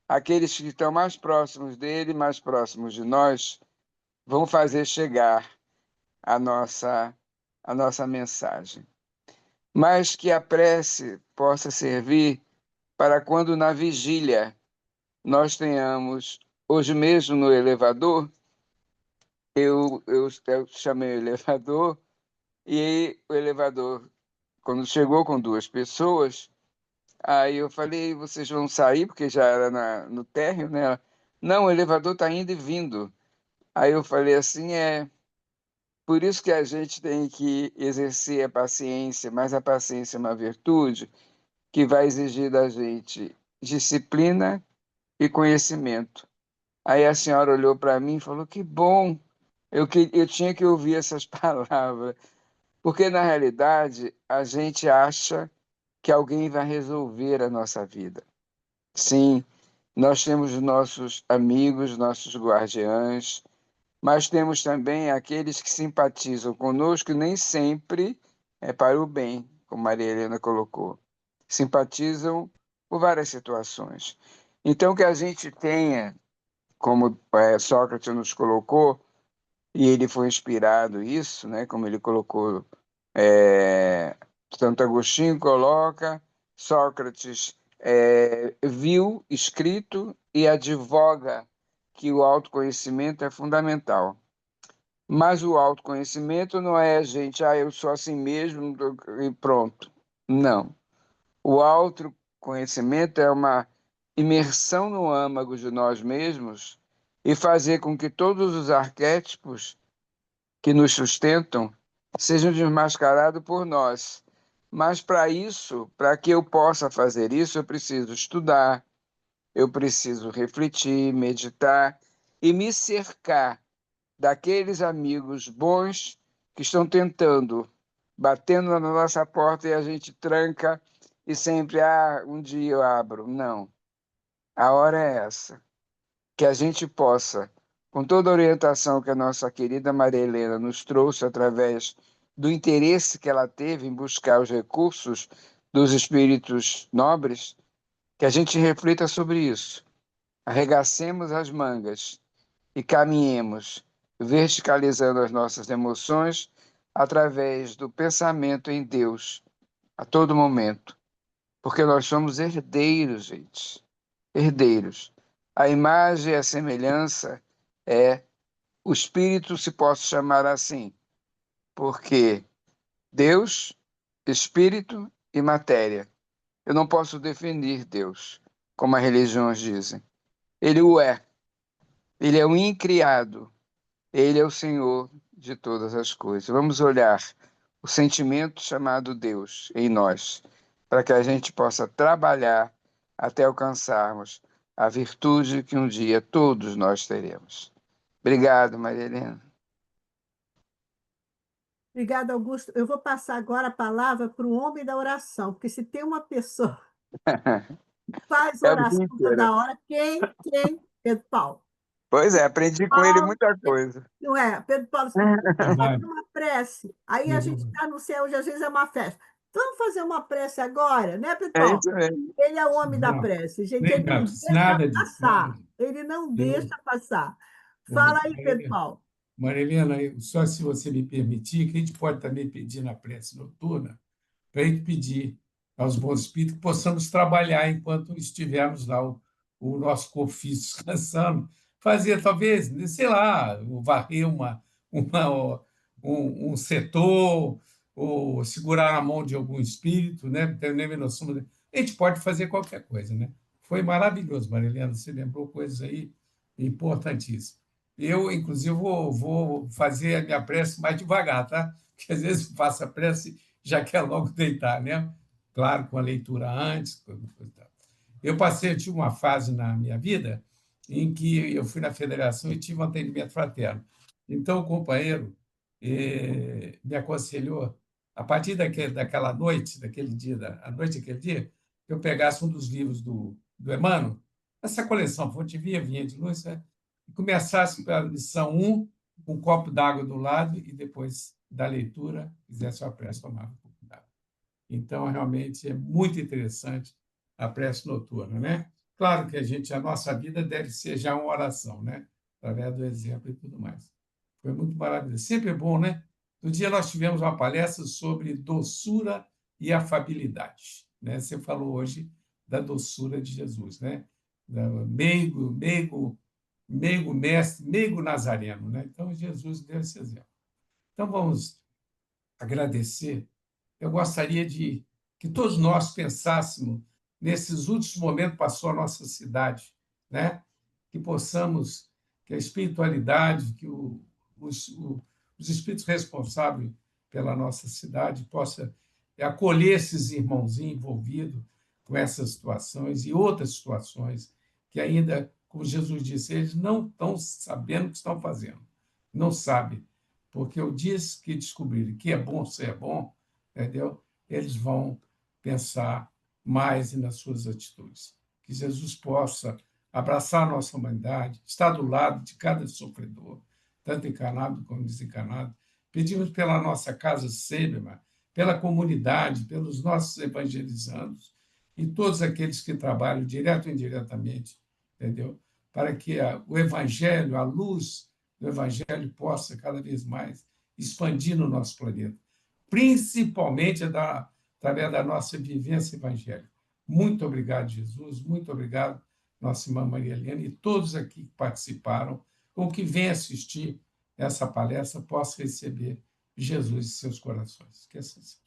aqueles que estão mais próximos dele, mais próximos de nós, vão fazer chegar a a nossa mensagem. Mas que a prece possa servir para quando na vigília nós tenhamos, hoje mesmo no elevador, eu chamei o elevador E aí o elevador, quando chegou com duas pessoas, aí eu falei, vocês vão sair, porque já era no térreo, né? Ela, não, o elevador está indo e vindo. Aí eu falei assim, por isso que a gente tem que exercer a paciência, mas a paciência é uma virtude que vai exigir da gente disciplina e conhecimento. Aí a senhora olhou para mim e falou, que bom, eu tinha que ouvir essas palavras, porque na realidade a gente acha que alguém vai resolver a nossa vida. Sim, nós temos nossos amigos, nossos guardiães, mas temos também aqueles que simpatizam conosco, e nem sempre é para o bem, como Maria Helena colocou. Simpatizam por várias situações. Então, que a gente tenha, como Sócrates nos colocou, e ele foi inspirado isso, né, como ele colocou, é, Santo Agostinho coloca, Sócrates viu escrito e advoga que o autoconhecimento é fundamental. Mas o autoconhecimento não é a gente, eu sou assim mesmo e pronto. Não. O autoconhecimento é uma imersão no âmago de nós mesmos e fazer com que todos os arquétipos que nos sustentam sejam desmascarados por nós. Mas para isso, para que eu possa fazer isso, eu preciso estudar, eu preciso refletir, meditar e me cercar daqueles amigos bons que estão tentando, batendo na nossa porta e a gente tranca e sempre, um dia eu abro. Não, a hora é essa. Que a gente possa, com toda a orientação que a nossa querida Maria Helena nos trouxe através do interesse que ela teve em buscar os recursos dos espíritos nobres, que a gente reflita sobre isso. Arregacemos as mangas e caminhemos verticalizando as nossas emoções através do pensamento em Deus a todo momento, porque nós somos herdeiros, gente, herdeiros. A imagem e a semelhança é o espírito, se posso chamar assim, porque Deus, espírito e matéria. Eu não posso definir Deus, como as religiões dizem. Ele o é. Ele é o incriado. Ele é o Senhor de todas as coisas. Vamos olhar o sentimento chamado Deus em nós, para que a gente possa trabalhar até alcançarmos a virtude que um dia todos nós teremos. Obrigado, Maria Helena. Obrigada, Augusto. Eu vou passar agora a palavra para o homem da oração, porque se tem uma pessoa que faz É o dia oração inteiro. toda hora, quem? Pedro Paulo. Pois é, aprendi com ele Paulo, muita coisa. não é? Pedro Paulo, vamos fazer Verdade, uma prece. Aí a gente verdade. está no céu, hoje às vezes é uma festa. Vamos fazer uma prece agora, né, Pedro É Paulo? isso mesmo. Ele é o homem da Não, prece. Gente, vem ele cá, não deixa nada disso, nada passar. disso. Ele não Eu, deixa passar. ô, Fala aí, Pedro Maria Paulo. Maria Helena, só se você me permitir, que a gente pode também pedir na prece noturna, para a gente pedir aos bons espíritos que possamos trabalhar enquanto estivermos lá, o nosso corpo físico descansando, fazer talvez, sei lá, varrer um setor, ou segurar a mão de algum espírito, né? Não tenho nem a noção. A gente pode fazer qualquer coisa, né? Foi maravilhoso, Marilena, você lembrou coisas aí importantíssimas. Eu, inclusive, vou fazer a minha prece mais devagar, tá? Porque às vezes eu faço a prece já quer logo deitar, né? Claro, com a leitura antes. Coisa e tal. Eu tive uma fase na minha vida em que eu fui na federação e tive um atendimento fraterno. Então, o companheiro me aconselhou, a partir daquela noite, daquele dia, a noite daquele dia, que eu pegasse um dos livros do Emmanuel, essa coleção Fonte Via, Vinha de Luz, né? E começasse pela lição 1, com um copo d'água do lado, e depois da leitura, fizesse uma prece, tomava um pouco d'água. Então, realmente, é muito interessante a prece noturna, né? Claro que a nossa vida deve ser já uma oração, né? Através do exemplo e tudo mais. Foi muito maravilhoso. Sempre é bom, né? No dia nós tivemos uma palestra sobre doçura e afabilidade, né? Você falou hoje da doçura de Jesus, né? Meigo mestre, meigo nazareno, né? Então, Jesus deu esse exemplo. Então, vamos agradecer, eu gostaria de que todos nós pensássemos nesses últimos momentos que passou a nossa cidade, né? Que possamos, que a espiritualidade, que os espíritos responsáveis pela nossa cidade possa acolher esses irmãozinhos envolvidos com essas situações e outras situações que ainda, como Jesus disse, eles não estão sabendo o que estão fazendo, não sabem, porque o dia que descobrirem que é bom ser bom, entendeu? Eles vão pensar mais nas suas atitudes. Que Jesus possa abraçar a nossa humanidade, estar do lado de cada sofredor, tanto encarnado como desencarnado. Pedimos pela nossa casa Sêbema, pela comunidade, pelos nossos evangelizandos e todos aqueles que trabalham direto ou indiretamente, entendeu? Para que o evangelho, a luz do evangelho possa cada vez mais expandir no nosso planeta, principalmente através da nossa vivência evangélica. Muito obrigado, Jesus, muito obrigado, nossa irmã Maria Helena, e todos aqui que participaram ou que vêm assistir essa palestra possam receber Jesus em seus corações. Que assim seja.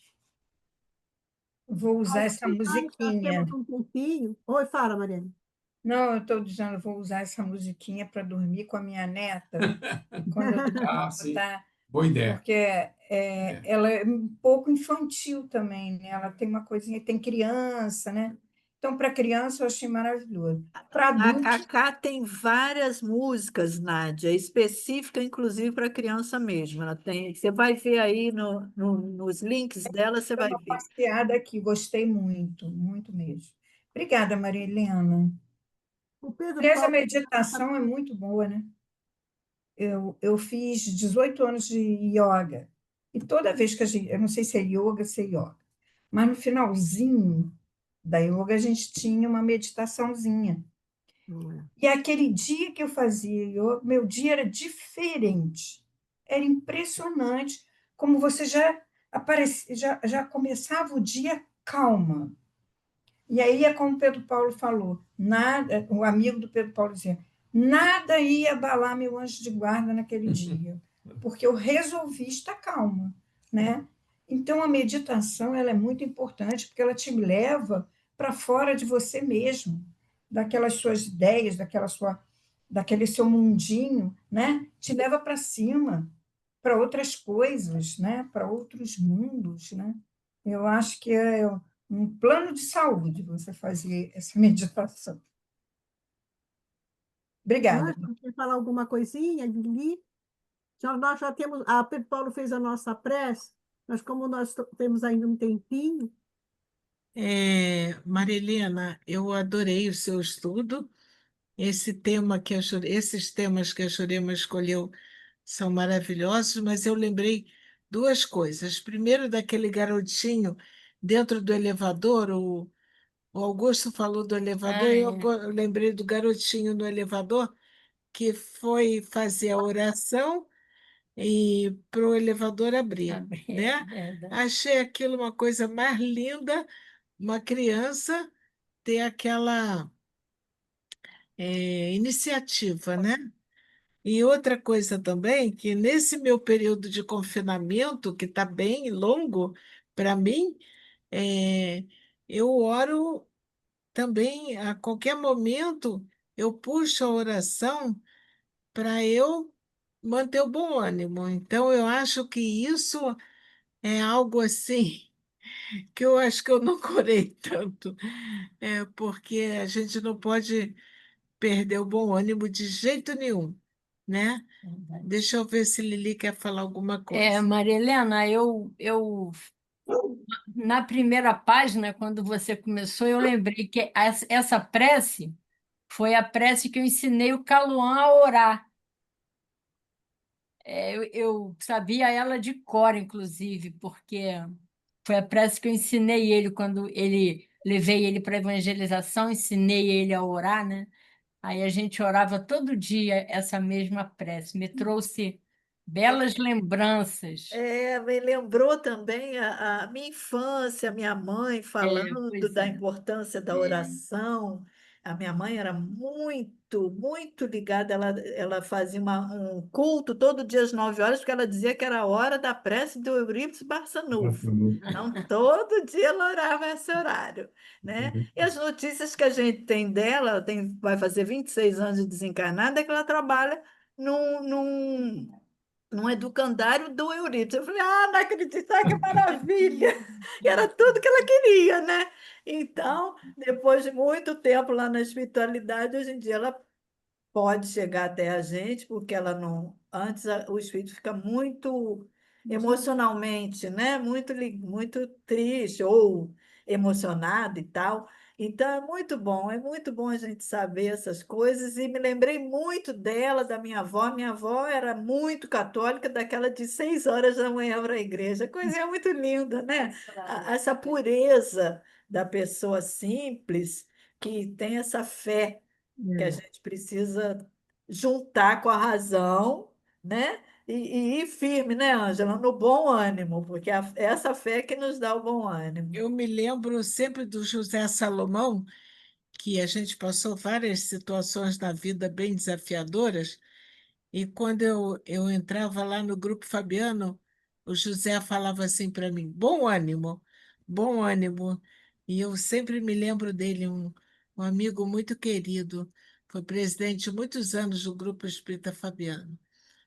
Vou usar essa Nós musiquinha. temos um tempinho. Oi, fala, Mariana. Não, eu estou dizendo, vou usar essa musiquinha para dormir com a minha neta. Quando eu dormir, Ah, sim. tá? Boa ideia. Porque ela é um pouco infantil também, né? Ela tem uma coisinha, tem criança, né? Então, para criança, eu achei maravilhoso. Para A adulto, Cacá tem várias músicas, Nádia, específica, inclusive para criança mesmo. Ela tem, você vai ver aí nos links dela, você dá vai uma ver. passeada aqui, gostei muito, muito mesmo. Obrigada, Maria Helena. O Pedro Aliás, a Paulo. meditação é muito boa, né? Eu fiz 18 anos de yoga. E toda vez que a gente, eu não sei se é yoga, se é yoga, mas no finalzinho da yoga a gente tinha uma meditaçãozinha. E aquele dia que eu fazia yoga, meu dia era diferente. Era impressionante como você já começava o dia calma. E aí é como Pedro Paulo falou, nada, o amigo do Pedro Paulo dizia, nada ia abalar meu anjo de guarda naquele dia, porque eu resolvi estar calma, né? Então a meditação ela é muito importante porque ela te leva para fora de você mesmo, daquelas suas ideias, daquele seu mundinho, né? Te leva para cima, para outras coisas, né? Para outros mundos, né? Eu acho que é um plano de saúde você fazer essa meditação. Obrigada. Márcia, quer falar alguma coisinha, Lili? Nós já temos. A Pedro Paulo fez a nossa prece, mas como nós temos ainda um tempinho. Marilena, eu adorei o seu estudo. Esses temas que a Jurema escolheu são maravilhosos, mas eu lembrei duas coisas. Primeiro, daquele garotinho dentro do elevador, o Augusto falou do elevador, e eu lembrei do garotinho no elevador que foi fazer a oração e para o elevador abrir, né? Achei aquilo uma coisa mais linda, uma criança ter aquela iniciativa, né? E outra coisa também, que nesse meu período de confinamento, que está bem longo para mim, é, eu oro também, a qualquer momento, eu puxo a oração para eu manter o bom ânimo. Então, eu acho que isso é algo assim que eu acho que eu não corei tanto, porque a gente não pode perder o bom ânimo de jeito nenhum, né? Deixa eu ver se Lili quer falar alguma coisa. Maria Helena, na primeira página, quando você começou, eu lembrei que essa prece foi a prece que eu ensinei o Cauã a orar. Eu sabia ela de cor, inclusive, porque foi a prece que eu ensinei ele quando levei ele para a evangelização, ensinei ele a orar, né? Aí a gente orava todo dia essa mesma prece. Me trouxe belas lembranças. Me lembrou também a minha infância, a minha mãe falando Pois da é. importância da oração. A minha mãe era muito, muito ligada. Ela fazia um culto todo dia às 9 horas, porque ela dizia que era a hora da prece do Eurípides Barçanufo. Então, todo dia ela orava esse horário, né? E as notícias que a gente tem dela, vai fazer 26 anos de desencarnada, é que ela trabalha num educandário do Eurípides. Eu falei, não acredito, que maravilha! E era tudo que ela queria, né? Então, depois de muito tempo lá na espiritualidade, hoje em dia ela pode chegar até a gente, porque ela não. Antes o espírito fica muito emocionalmente, né? Muito triste ou emocionado e tal. Então é muito bom a gente saber essas coisas. E me lembrei muito dela, da minha avó. Minha avó era muito católica, daquela de 6 horas da manhã para a igreja. Coisinha muito linda, né? Essa pureza da pessoa simples que tem essa fé que a gente precisa juntar com a razão, né? E ir firme, né, Ângela? No bom ânimo, porque é essa fé que nos dá o bom ânimo. Eu me lembro sempre do José Salomão, que a gente passou várias situações na vida bem desafiadoras, e quando eu entrava lá no Grupo Fabiano, o José falava assim para mim: bom ânimo, bom ânimo. E eu sempre me lembro dele, um amigo muito querido, foi presidente muitos anos do Grupo Espírita Fabiano.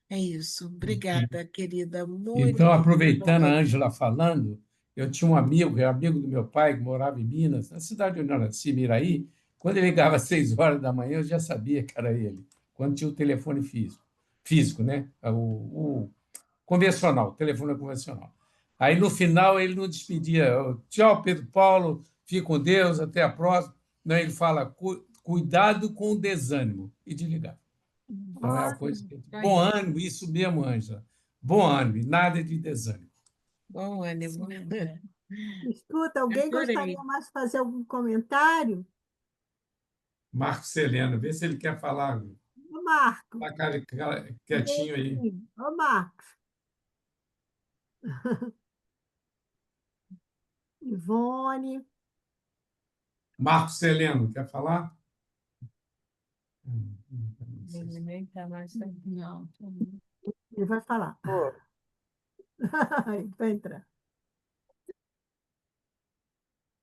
É isso. Obrigada, querida. Muito Então, aproveitando a bom. Ângela falando, eu tinha um amigo, é amigo do meu pai, que morava em Minas, na cidade onde eu nasci, Miraí. Quando ele ligava às 6 horas da manhã, eu já sabia que era ele, quando tinha o telefone físico, né? O convencional, o telefone convencional. Aí, no final, ele não despedia. Tchau, Pedro Paulo, fique com Deus, até a próxima. Não, ele fala, cuidado com o desânimo, e desligar. Então, é uma coisa que... Bom ânimo, isso mesmo, Ângela. Bom ânimo, nada de desânimo. Bom ânimo. Escuta, alguém Adorei. gostaria mais de fazer algum comentário? Marco Celeno, vê se ele quer falar. Ô, Marco, Tá quietinho aí. ô, Marcos, Ivone, Marco Celeno, quer falar? Nem tá mais. Não. ele vai falar. Ele vai entrar.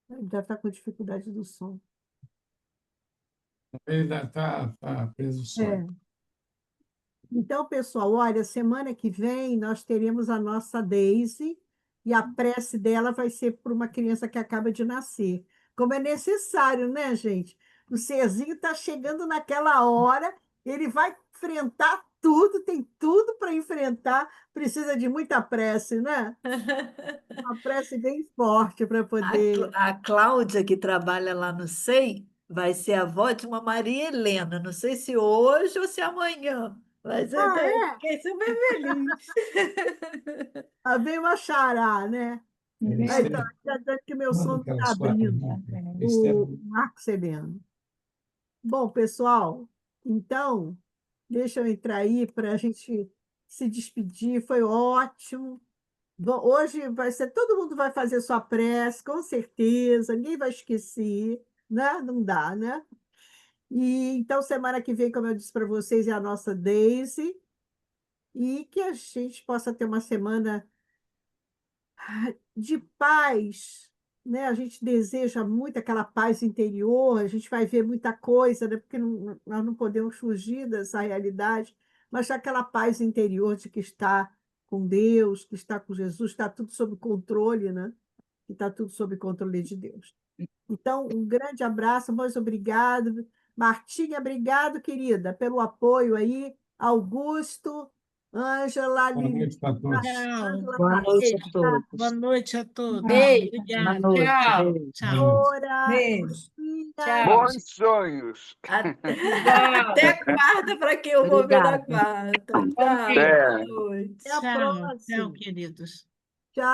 Ele já está com dificuldade do som. Ele está preso ao sonho. É. Então, pessoal, olha, semana que vem nós teremos a nossa Daisy e a prece dela vai ser por uma criança que acaba de nascer. Como é necessário, né, gente? O serzinho está chegando naquela hora, ele vai enfrentar tudo, tem tudo para enfrentar, precisa de muita prece, né? Uma prece bem forte para poder. A Cláudia, que trabalha lá no SEI, vai ser a avó de uma Maria Helena. Não sei se hoje ou se amanhã. Mas eu Ah, é? fiquei super feliz. Ah, vem uma xará, né? Ah, então, Esther, já dizendo que meu manda som está aquelas quatro abrindo. ali. Esther, O Marco Celeno. Bom, pessoal, então, deixa eu entrar aí para a gente se despedir. Foi ótimo. Hoje vai ser, todo mundo vai fazer sua prece, com certeza, ninguém vai esquecer, né? Não dá, né? E então, semana que vem, como eu disse para vocês, é a nossa Daisy, e que a gente possa ter uma semana de paz, né? A gente deseja muito aquela paz interior, a gente vai ver muita coisa, né? Porque nós não podemos fugir dessa realidade, mas aquela paz interior de que está com Deus, que está com Jesus, está tudo sob controle, né? Que está tudo sob controle de Deus. Então, um grande abraço, muito obrigado. Martinha, obrigado, querida, pelo apoio aí. Augusto, Ângela, boa Lili, noite para todos. Tchau. Ângela Boa noite a Beijo. Boa todos. noite a todos. Beijo. Boa Obrigada. noite. Tchau. Beijo. Tchau. Dora, Beijo. Cristina, Tchau. Bons sonhos. Até quarta, para quem eu vou ver na Obrigada. quarta. Bom Tchau, dia. boa Até. noite. até a Tchau. Tchau, próxima. queridos. Tchau.